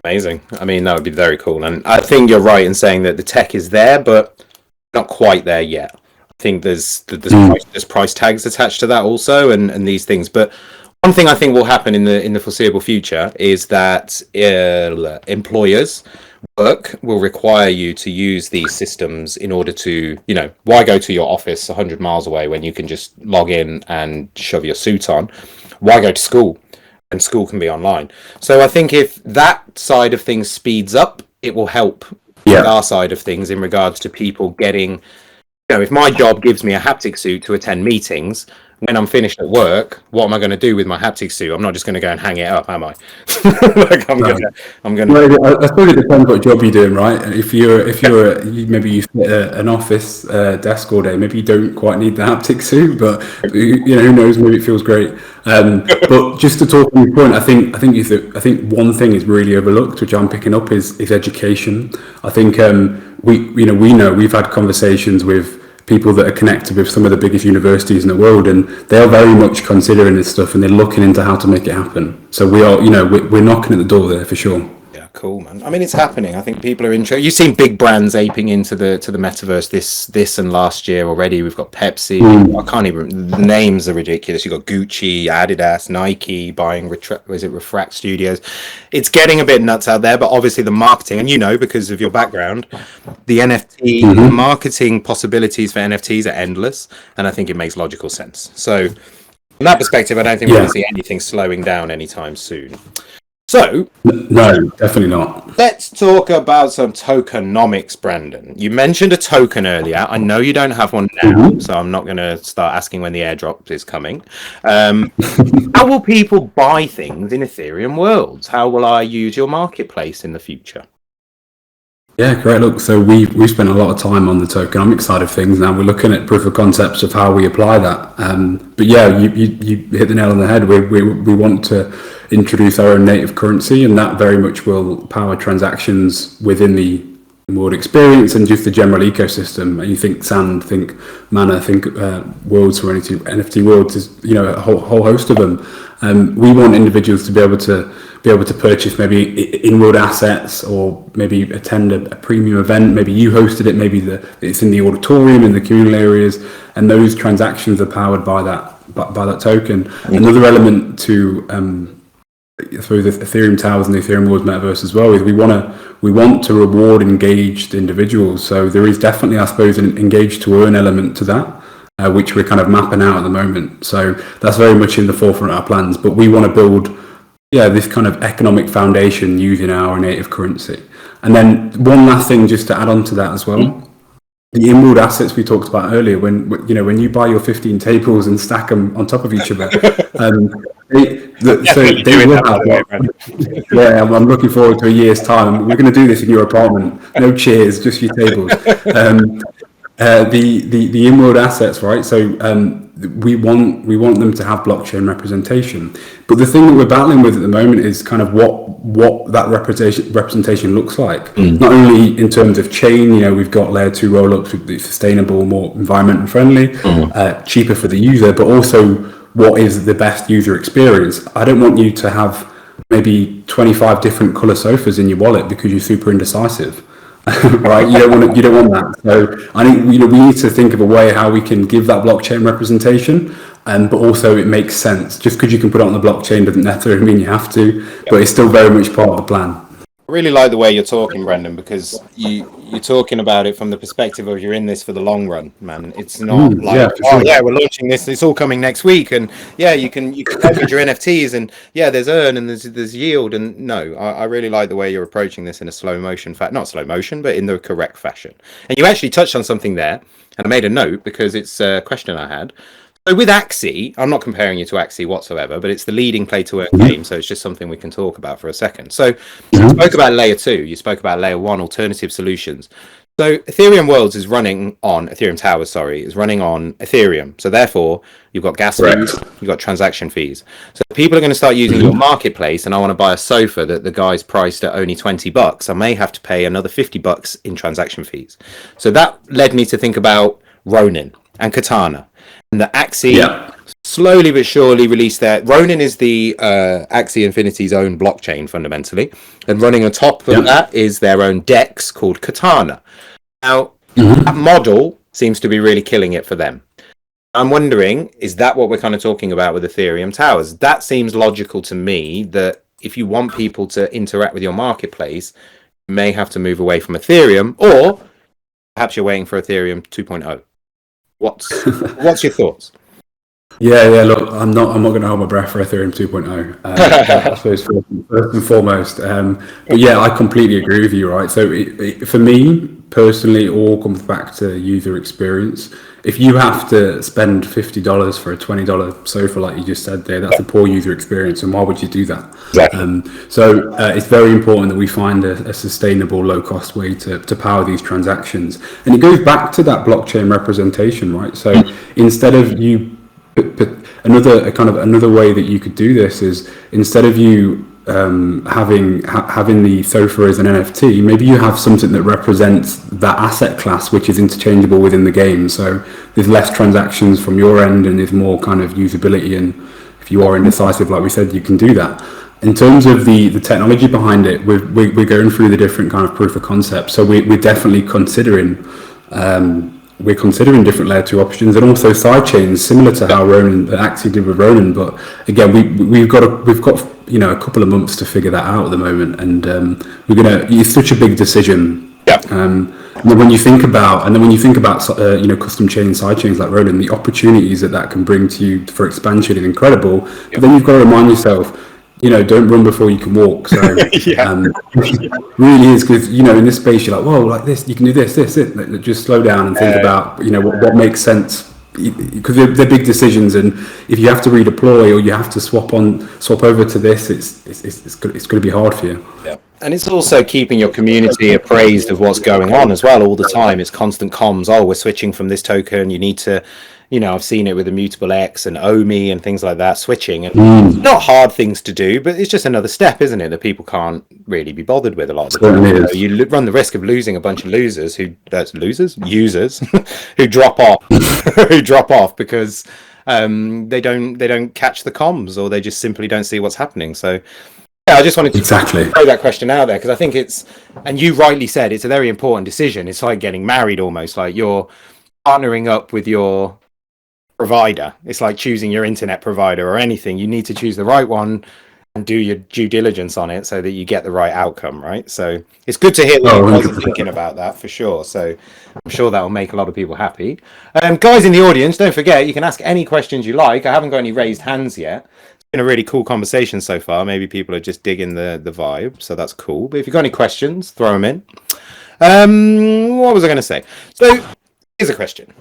Amazing. I mean, that would be very cool. And I think you're right in saying that the tech is there, but not quite there yet. I think there's price tags attached to that also, and these things. But one thing I think will happen in the foreseeable future is that employers work will require you to use these systems in order to, why go to your office 100 miles away when you can just log in and shove your suit on? Why go to school? And school can be online. So I think if that side of things speeds up, it will help our side of things in regards to people getting, if my job gives me a haptic suit to attend meetings, when I'm finished at work, what am I going to do with my haptic suit? I'm not just going to go and hang it up, am I? I'm going to. Well, I suppose it depends what job you're doing, right? If maybe you sit at an office desk all day, maybe you don't quite need the haptic suit, but who knows? Maybe it feels great. But just to talk on your point, I think one thing is really overlooked, which I'm picking up, is education. I think we know we've had conversations with people that are connected with some of the biggest universities in the world, and they are very much considering this stuff, and they're looking into how to make it happen. So we are, we're knocking at the door there for sure. Yeah, cool, man. I mean, it's happening. I think people are interested. You've seen big brands aping into the Metaverse this and last year already. We've got Pepsi. I can't even. The names are ridiculous. You've got Gucci, Adidas, Nike buying Refract Studios. It's getting a bit nuts out there, but obviously the marketing, and because of your background, the NFT the marketing possibilities for NFTs are endless, and I think it makes logical sense. So, from that perspective, I don't think we're going to see anything slowing down anytime soon. So, no, definitely not. Let's talk about some tokenomics, Brandon. You mentioned a token earlier. I know you don't have one now, so I'm not going to start asking when the airdrop is coming. How will people buy things in Ethereum worlds? How will I use your marketplace in the future? Yeah, great. Look, so we spent a lot of time on the tokenomics side of things. Now we're looking at proof of concepts of how we apply that. But yeah, you hit the nail on the head. We want to introduce our own native currency, and that very much will power transactions within the world experience and just the general ecosystem. And you think Sand, think Mana, think worlds for NFT worlds, is a whole host of them. We want individuals to be able to purchase maybe in-world assets, or maybe attend a premium event. Maybe you hosted it, maybe it's in the auditorium, in the communal areas, and those transactions are powered by that token. Another element to through the Ethereum Towers and the Ethereum World Metaverse as well is we want to reward engaged individuals. So there is definitely, I suppose, an engaged to earn element to that, which we're kind of mapping out at the moment. So that's very much in the forefront of our plans. But we want to build this kind of economic foundation using our native currency. And then one last thing just to add on to that as well. The in-world assets we talked about earlier, when you buy your 15 tables and stack them on top of each other, they will have. I'm looking forward to a year's time. We're going to do this in your apartment. No chairs, just your tables. The in-world assets, right? So we want them to have blockchain representation. But the thing that we're battling with at the moment is kind of what that representation looks like. Not only in terms of chain, we've got layer 2 rollups with the sustainable, more environment friendly, cheaper for the user, but also what is the best user experience. I don't want you to have maybe 25 different color sofas in your wallet because you're super indecisive. Right, you don't want that. So I think we need to think of a way how we can give that blockchain representation, but also it makes sense. Just because you can put it on the blockchain doesn't necessarily mean you have to, but it's still very much part of the plan. I really like the way you're talking, Brendan, because you're talking about it from the perspective of you're in this for the long run, man. It's not we're launching this, it's all coming next week, and you can leverage your NFTs, and there's earn and there's yield, and no, I really like the way you're approaching this in a slow motion not slow motion, but in the correct fashion. And you actually touched on something there, and I made a note because it's a question I had. So with Axie, I'm not comparing you to Axie whatsoever, but it's the leading play-to-earn game, so it's just something we can talk about for a second. So you spoke about layer 2, you spoke about layer 1 alternative solutions. So Ethereum Worlds is running on Ethereum Towers, is running on Ethereum. So therefore, you've got gas fees, you've got transaction fees. So people are going to start using your marketplace, and I want to buy a sofa that the guy's priced at only $20. I may have to pay another $50 in transaction fees. So that led me to think about Ronin and Katana. And the Axie slowly but surely released their... Ronin is the Axie Infinity's own blockchain, fundamentally. And running on top of that is their own DEX called Katana. Now, that model seems to be really killing it for them. I'm wondering, is that what we're kind of talking about with Ethereum Towers? That seems logical to me, that if you want people to interact with your marketplace, you may have to move away from Ethereum, or perhaps you're waiting for Ethereum 2.0. What's your thoughts? Yeah. Look, I'm not going to hold my breath for Ethereum 2.0. I suppose first and foremost. But yeah, I completely agree with you. Right. So for me personally, it all comes back to user experience. If you have to spend $50 for a $20 sofa, like you just said there, that's a poor user experience. And why would you do that? Exactly. So it's very important that we find a sustainable, low-cost way to power these transactions. And it goes back to that blockchain representation, right? So instead of you, another way that you could do this is, instead of you having the sofa as an NFT, maybe you have something that represents that asset class, which is interchangeable within the game. So there's less transactions from your end, and there's more kind of usability. And if you are indecisive, like we said, you can do that. In terms of the technology behind it, we're going through the different kind of proof of concept. So we're definitely considering different layer 2 options, and also side chains, similar to how Ronin actually did with Ronin. But again, we've got a couple of months to figure that out at the moment, and it's such a big decision. And then when you think about custom chain side chains like Ronin, the opportunities that can bring to you for expansion is incredible. But then you've got to remind yourself, don't run before you can walk. So really is, because in this space you're like, whoa, like this, you can do this. Just slow down and think about what makes sense, because they're big decisions, and if you have to redeploy or you have to swap over to this, it's going to be hard for you. Yeah. And it's also keeping your community appraised of what's going on as well all the time. It's constant comms. Oh, we're switching from this token. You need to, I've seen it with Immutable X and OMI and things like that, switching. And not hard things to do, but it's just another step, isn't it, that people can't really be bothered with a lot of the time. You run the risk of losing a bunch of users who drop off, because they don't catch the comms, or they just simply don't see what's happening. So yeah, I just wanted to throw that question out there, because I think and you rightly said, it's a very important decision. It's like getting married almost, like you're partnering up with your provider. It's like choosing your internet provider or anything. You need to choose the right one and do your due diligence on it so that you get the right outcome, right? So it's good to hear that you guys are thinking about that, for sure. So I'm sure that will make a lot of people happy. Guys in the audience, don't forget, you can ask any questions you like. I haven't got any raised hands yet. Been a really cool conversation so far. Maybe people are just digging the vibe, so that's cool. But if you've got any questions, throw them in. What was I going to say? So here's a question.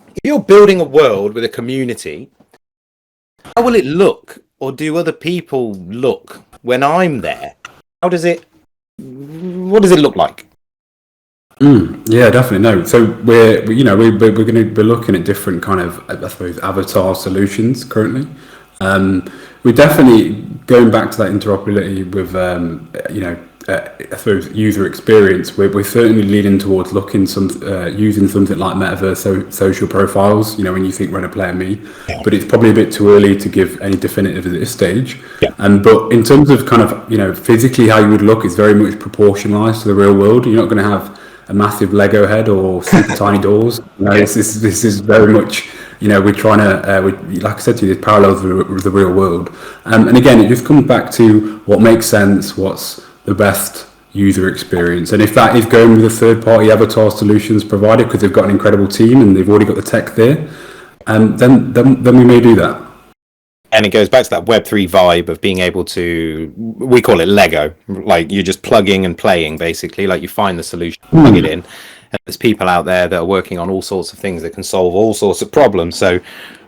If you're building a world with a community, how will it look, or do other people look when I'm there? What does it look like? Yeah, definitely. No, so we're looking at different kind of, I suppose, avatar solutions currently. We're definitely going back to that interoperability with, I suppose, user experience. We're certainly leaning towards using something like Metaverse social profiles, when you think run a player me, but it's probably a bit too early to give any definitive at this stage. But in terms of kind of, physically how you would look, it's very much proportionalized to the real world. You're not going to have a massive Lego head or super tiny doors. This is very much, we're trying to, like I said to you, there's parallels with the real world. And again, it just comes back to what makes sense, what's the best user experience. And if that is going with a third-party avatar solutions provider because they've got an incredible team and they've already got the tech there, then we may do that. And it goes back to that Web3 vibe of being able to, we call it Lego, like you're just plugging and playing, basically, like you find the solution, plug it in, and there's people out there that are working on all sorts of things that can solve all sorts of problems. So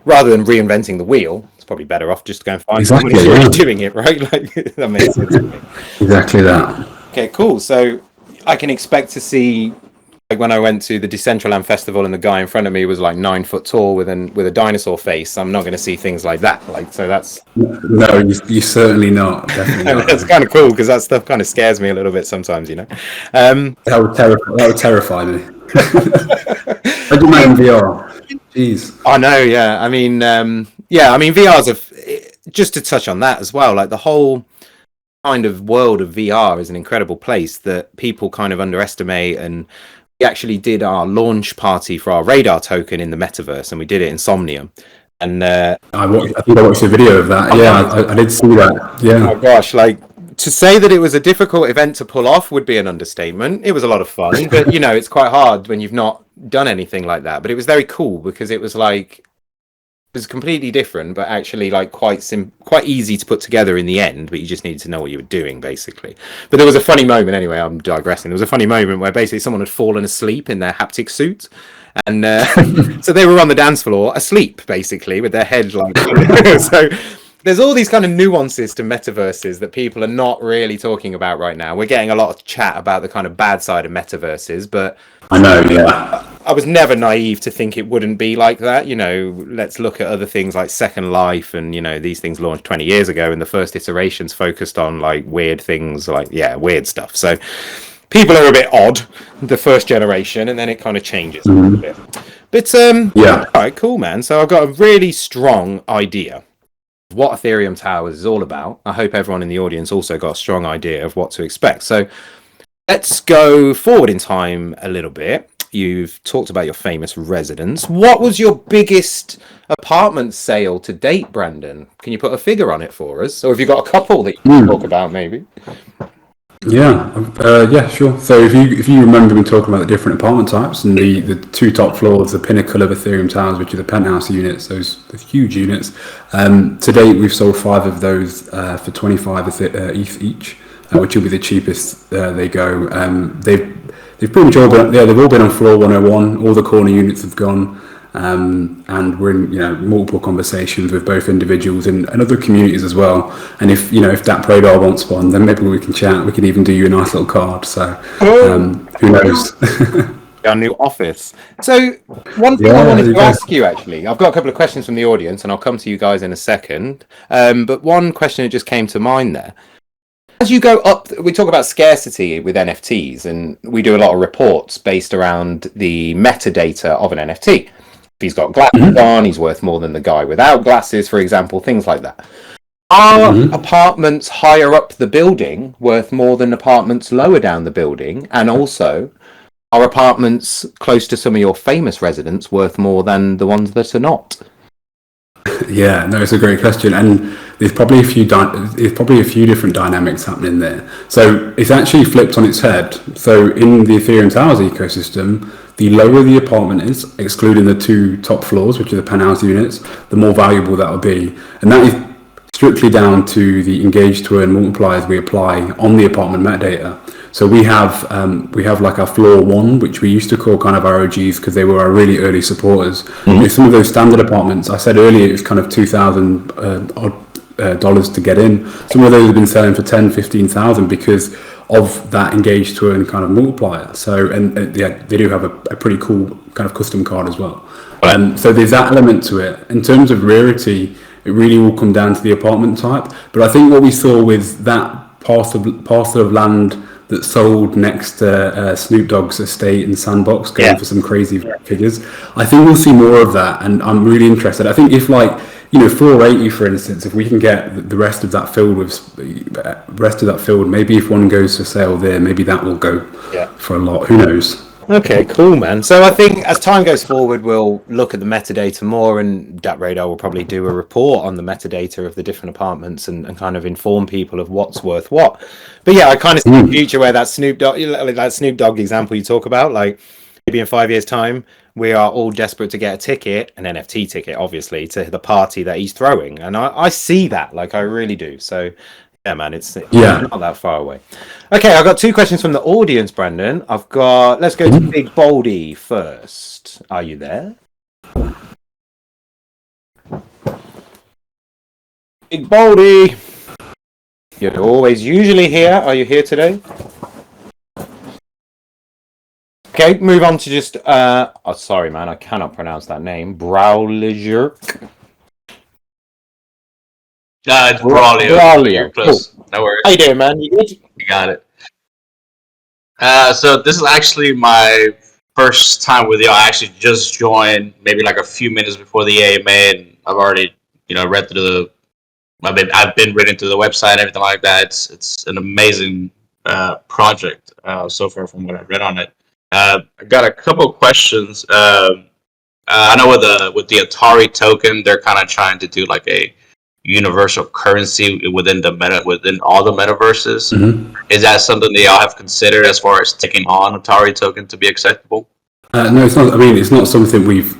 rather than reinventing the wheel, it's probably better off just to go and find someone Exactly, who's already yeah. doing it, right? Like that makes sense to me. Exactly that. Okay, cool. So I can expect to see, like when I went to the Decentraland Festival and the guy in front of me was like 9 foot tall with a dinosaur face. I'm not going to see things like that. Like, so that's No, you certainly not. Definitely not. that's kind of cool because that stuff kind of scares me a little bit sometimes, you know. That would terrify me. I do my own VR. Jeez. I know, yeah. I mean, VR's just to touch on that as well. Like the whole kind of world of VR is an incredible place that people kind of underestimate. And we actually did our launch party for our radar token in the metaverse, and we did it in Somnium. And I think I watched a video of that. I did see that. Yeah. oh gosh, like to say that it was a difficult event to pull off would be an understatement. It was a lot of fun, but you know, it's quite hard when you've not done anything like that. But it was very cool because it was like it was completely different, but actually like quite easy to put together in the end. But you just needed to know what you were doing, basically. But there was a funny moment. Anyway, I'm digressing. There was a funny moment where basically someone had fallen asleep in their haptic suit, and so they were on the dance floor asleep, basically, with their head like. So there's all these kind of nuances to metaverses that people are not really talking about right now. We're getting a lot of chat about the kind of bad side of metaverses, but I know, yeah. I was never naive to think it wouldn't be like that. You know, let's look at other things like Second Life, and you know, these things launched 20 years ago, and the first iterations focused on like weird things, like weird stuff. So people are a bit odd, the first generation, and then it kind of changes a little bit. But all right, cool, man. So I've got a really strong idea of what Ethereum Towers is all about. I hope everyone in the audience also got a strong idea of what to expect. So let's go forward in time a little bit. You've talked about your famous residence. What was your biggest apartment sale to date, Brandon? Can you put a figure on it for us? Or have you got a couple that you can talk about, maybe? Yeah, sure. So if you remember me talking about the different apartment types and the two top floors, the pinnacle of Ethereum Towers, which are the penthouse units, those huge units. To date, we've sold 5 of those for 25 ETH each, which will be the cheapest they go. They've pretty much all been, they've all been on floor 101. All the corner units have gone, and we're in multiple conversations with both individuals and other communities as well. And if DappRadar wants one, then maybe we can chat. We can even do you a nice little card. So who knows? Our new office. So one thing I wanted to ask you, actually, I've got a couple of questions from the audience, and I'll come to you guys in a second. But one question that just came to mind there. As you go up, we talk about scarcity with NFTs, and we do a lot of reports based around the metadata of an NFT. If he's got glasses on, he's worth more than the guy without glasses, for example, things like that. Are apartments higher up the building worth more than apartments lower down the building? And also, are apartments close to some of your famous residents worth more than the ones that are not? Yeah, no, it's a great question, and there's probably a few different dynamics happening there. So it's actually flipped on its head. So in the Ethereum Towers ecosystem, the lower the apartment is, excluding the 2 top floors, which are the penthouse units, the more valuable that will be, and that is strictly down to the engage to earn multipliers we apply on the apartment metadata. So we have like our floor 1, which we used to call kind of our OGs because they were our really early supporters. Some of those standard apartments, I said earlier, it was kind of $2,000 to get in. Some of those have been selling for 10, 15,000 because of that engage to earn kind of multiplier. So they do have a pretty cool kind of custom card as well. So there's that element to it. In terms of rarity, it really will come down to the apartment type. But I think what we saw with that parcel of land that sold next to Snoop Dogg's estate and Sandbox, going for some crazy figures, I think we'll see more of that, and I'm really interested. I think if 480, for instance, if we can get the rest of that filled, maybe if one goes for sale there, maybe that will go for a lot. Who knows? Okay, cool, man. So I think as time goes forward, we'll look at the metadata more, and DappRadar will probably do a report on the metadata of the different apartments and kind of inform people of what's worth what. But yeah, I kind of see a future where that Snoop Dogg example you talk about, like maybe in 5 years' time, we are all desperate to get a ticket, an NFT ticket, obviously, to the party that he's throwing. And I see that, like I really do. So yeah, man, it's not that far away. Okay, I've got 2 questions from the audience, Brandon. Let's go to Big Boldy first. Are you there? Big Baldy. You're always usually here. Are you here today? Okay, move on to just oh sorry man, I cannot pronounce that name. Browliger. It's Braulio. You're close. Cool. No worries. How you doing, man? You good? You got it. So this is actually my first time with y'all. I actually just joined maybe like a few minutes before the AMA, and I've already, read through I've been reading through the website and everything like that. It's an amazing project so far from what I've read on it. I got a couple of questions. I know with the Atari token, they're kind of trying to do like a universal currency within all the metaverses. Mm-hmm. Is that something that y'all have considered as far as taking on Atari token to be acceptable? No, it's not. I mean, it's not something we've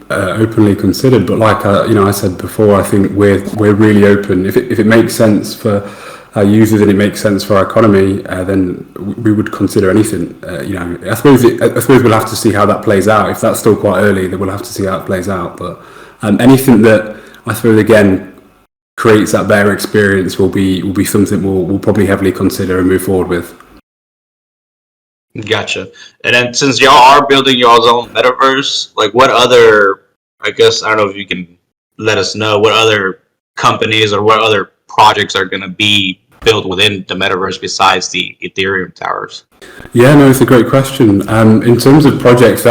openly considered. But like I said before, I think we're really open. If it makes sense for our users and it makes sense for our economy, then we would consider anything. I suppose we'll have to see how that plays out. If that's still quite early, then we'll have to see how it plays out. But anything that I suppose again creates that better experience will be something we'll probably heavily consider and move forward with. Gotcha. And then since y'all are building y'all's own metaverse, like what other, I guess, I don't know if you can let us know what other companies or what other projects are going to be built within the metaverse besides the Ethereum Towers? Yeah, no, it's a great question. In terms of projects,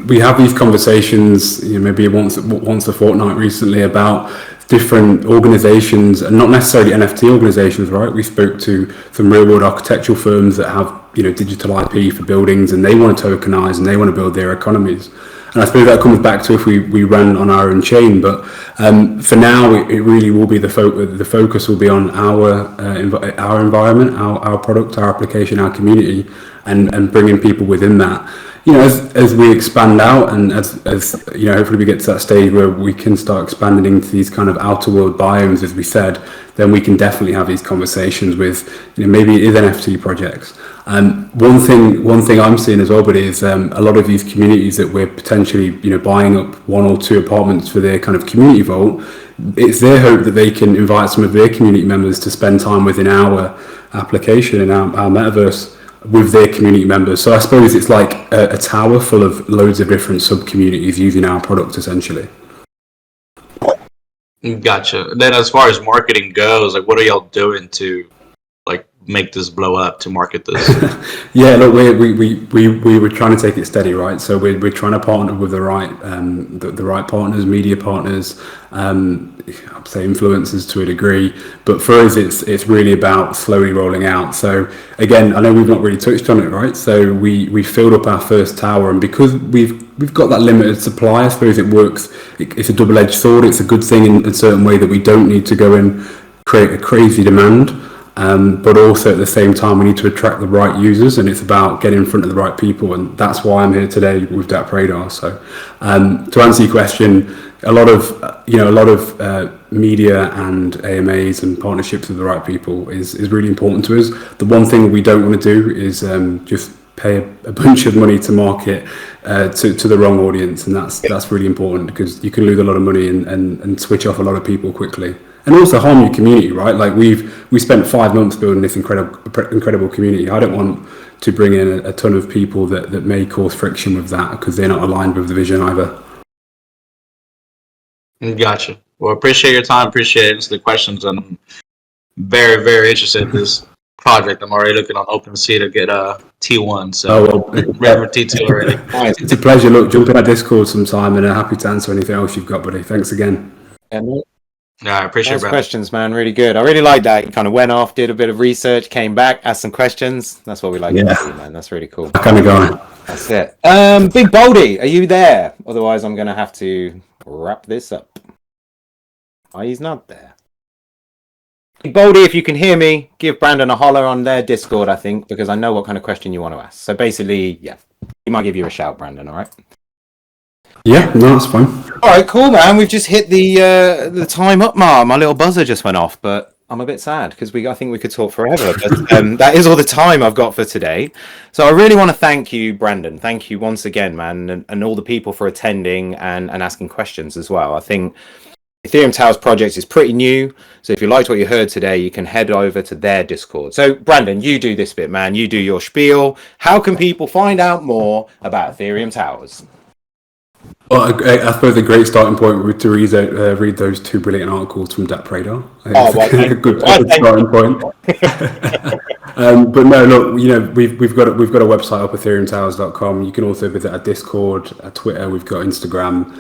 we have these conversations, maybe once a fortnight recently about different organizations, and not necessarily NFT organizations, right? We spoke to some real world architectural firms that have, digital IP for buildings, and they want to tokenize and they want to build their economies. And I suppose that comes back to if we run on our own chain. But for now, it really will be the focus will be on our environment, our product, our application, our community, and bringing people within that. As we expand out, and as hopefully we get to that stage where we can start expanding into these kind of outer world biomes, as we said, then we can definitely have these conversations with, maybe it is NFT projects. One thing I'm seeing as well, but is a lot of these communities that we're potentially, buying up 1 or 2 apartments for their kind of community vault. It's their hope that they can invite some of their community members to spend time within our application and our metaverse with their community members. So I suppose it's like a tower full of loads of different sub-communities using our product essentially. Gotcha. Then as far as marketing goes, like what are y'all doing to like make this blow up, to market this? Yeah, look, we were trying to take it steady, right? So we're trying to partner with the right partners, media partners, I'd say influencers to a degree, but for us it's really about slowly rolling out. So again, I know we've not really touched on it, right? So we filled up our first tower, and because we've got that limited supply, I suppose it works. It's a double-edged sword. It's a good thing in a certain way that we don't need to go and create a crazy demand, but also at the same time we need to attract the right users, and it's about getting in front of the right people, and that's why I'm here today with DappRadar. So to answer your question, a lot of media and AMAs and partnerships with the right people is really important to us. The one thing we don't want to do is just pay a bunch of money to market to the wrong audience, and that's really important, because you can lose a lot of money and switch off a lot of people quickly, and also harm your community, right? Like we spent 5 months building this incredible community. I don't want to bring in a ton of people that may cause friction with that, because they're not aligned with the vision either. Gotcha. Well, appreciate your time. Appreciate the questions. I'm very, very interested in this project. I'm already looking on OpenSea to get a T1. So ready for T2 already. It's a pleasure. Look, jump in our Discord sometime, and I'm happy to answer anything else you've got, buddy. Thanks again. Yeah, I appreciate it. Nice questions, man. Really good. I really like that. You kind of went off, did a bit of research, came back, asked some questions. That's what we like to see, man. That's really cool. Kind of going. That's it. Big Baldy, are you there? Otherwise, I'm going to have to wrap this up. Oh, he's not there. Big Baldy, if you can hear me, give Brandon a holler on their Discord, I think, because I know what kind of question you want to ask. So basically, yeah, he might give you a shout, Brandon, all right? Yeah, no, that's fine. All right, cool, man. We've just hit the time up mark. My little buzzer just went off, but I'm a bit sad because I think we could talk forever. But that is all the time I've got for today. So I really want to thank you, Brandon. Thank you once again, man, and all the people for attending and asking questions as well. I think Ethereum Towers project is pretty new, so if you liked what you heard today, you can head over to their Discord. So, Brandon, you do this bit, man. You do your spiel. How can people find out more about Ethereum Towers? Well, I suppose a great starting point would be to read those 2 brilliant articles from DappRadar. A good starting point. But no, look, we've got a website up, ethereumtowers.com. You can also visit our Discord, our Twitter. We've got Instagram.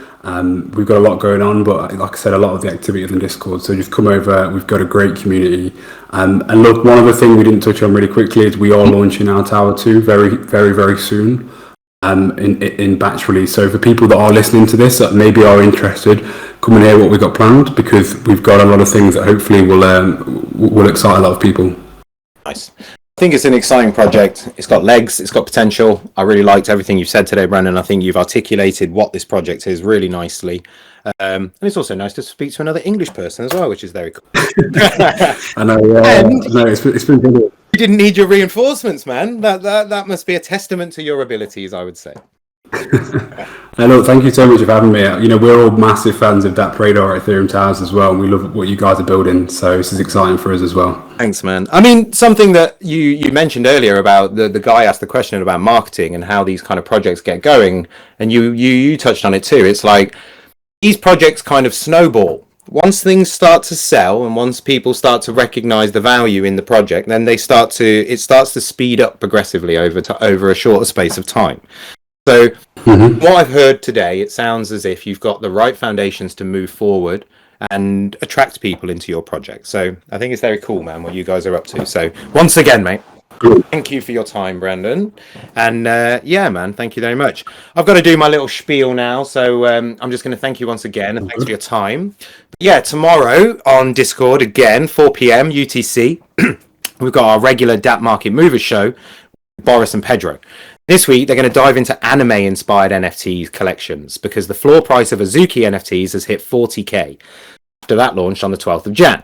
We've got a lot going on, but like I said, a lot of the activity is in Discord. So just come over. We've got a great community. And look, one other thing we didn't touch on really quickly is we are launching our Tower 2 very, very, very soon. In batch release. So for people that are listening to this that maybe are interested, come and hear what we've got planned, because we've got a lot of things that hopefully will excite a lot of people. Nice. I think it's an exciting project. It's got legs. It's got potential. I really liked everything you've said today, Brandon. I think you've articulated what this project is really nicely. And it's also nice to speak to another English person as well, which is very cool. I know. No, it's been brilliant. You didn't need your reinforcements, man. That must be a testament to your abilities, I would say. Look, thank you so much for having me. We're all massive fans of DappRadar at Ethereum Towers as well, and we love what you guys are building. So this is exciting for us as well. Thanks, man. I mean, something that you mentioned earlier about the guy asked the question about marketing and how these kind of projects get going, and you touched on it too. It's like these projects kind of snowball. Once things start to sell and once people start to recognize the value in the project, then it starts to speed up progressively over a shorter space of time. So what I've heard today, it sounds as if you've got the right foundations to move forward and attract people into your project. So I think it's very cool, man, what you guys are up to. So once again, mate, thank you for your time, Brandon. And yeah, man, thank you very much. I've got to do my little spiel now. So I'm just going to thank you once again and thanks for your time. But yeah, tomorrow on Discord, again, 4 p.m. UTC, we've got our regular Dapp Market Movers show, Boris and Pedro. This week, they're going to dive into anime-inspired NFT collections because the floor price of Azuki NFTs has hit 40k after that launched on the 12th of Jan.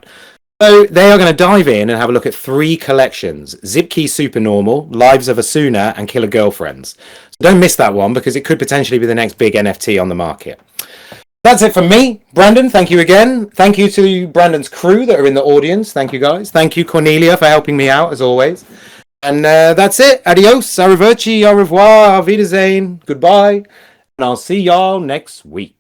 So they are going to dive in and have a look at 3 collections: Zipkey Supernormal, Lives of Asuna, and Killer Girlfriends. So don't miss that one because it could potentially be the next big NFT on the market. That's it from me. Brandon, thank you again. Thank you to Brandon's crew that are in the audience. Thank you, guys. Thank you, Cornelia, for helping me out, as always. And that's it. Adios, arrivederci, au revoir, auf Wiedersehen, goodbye. And I'll see y'all next week.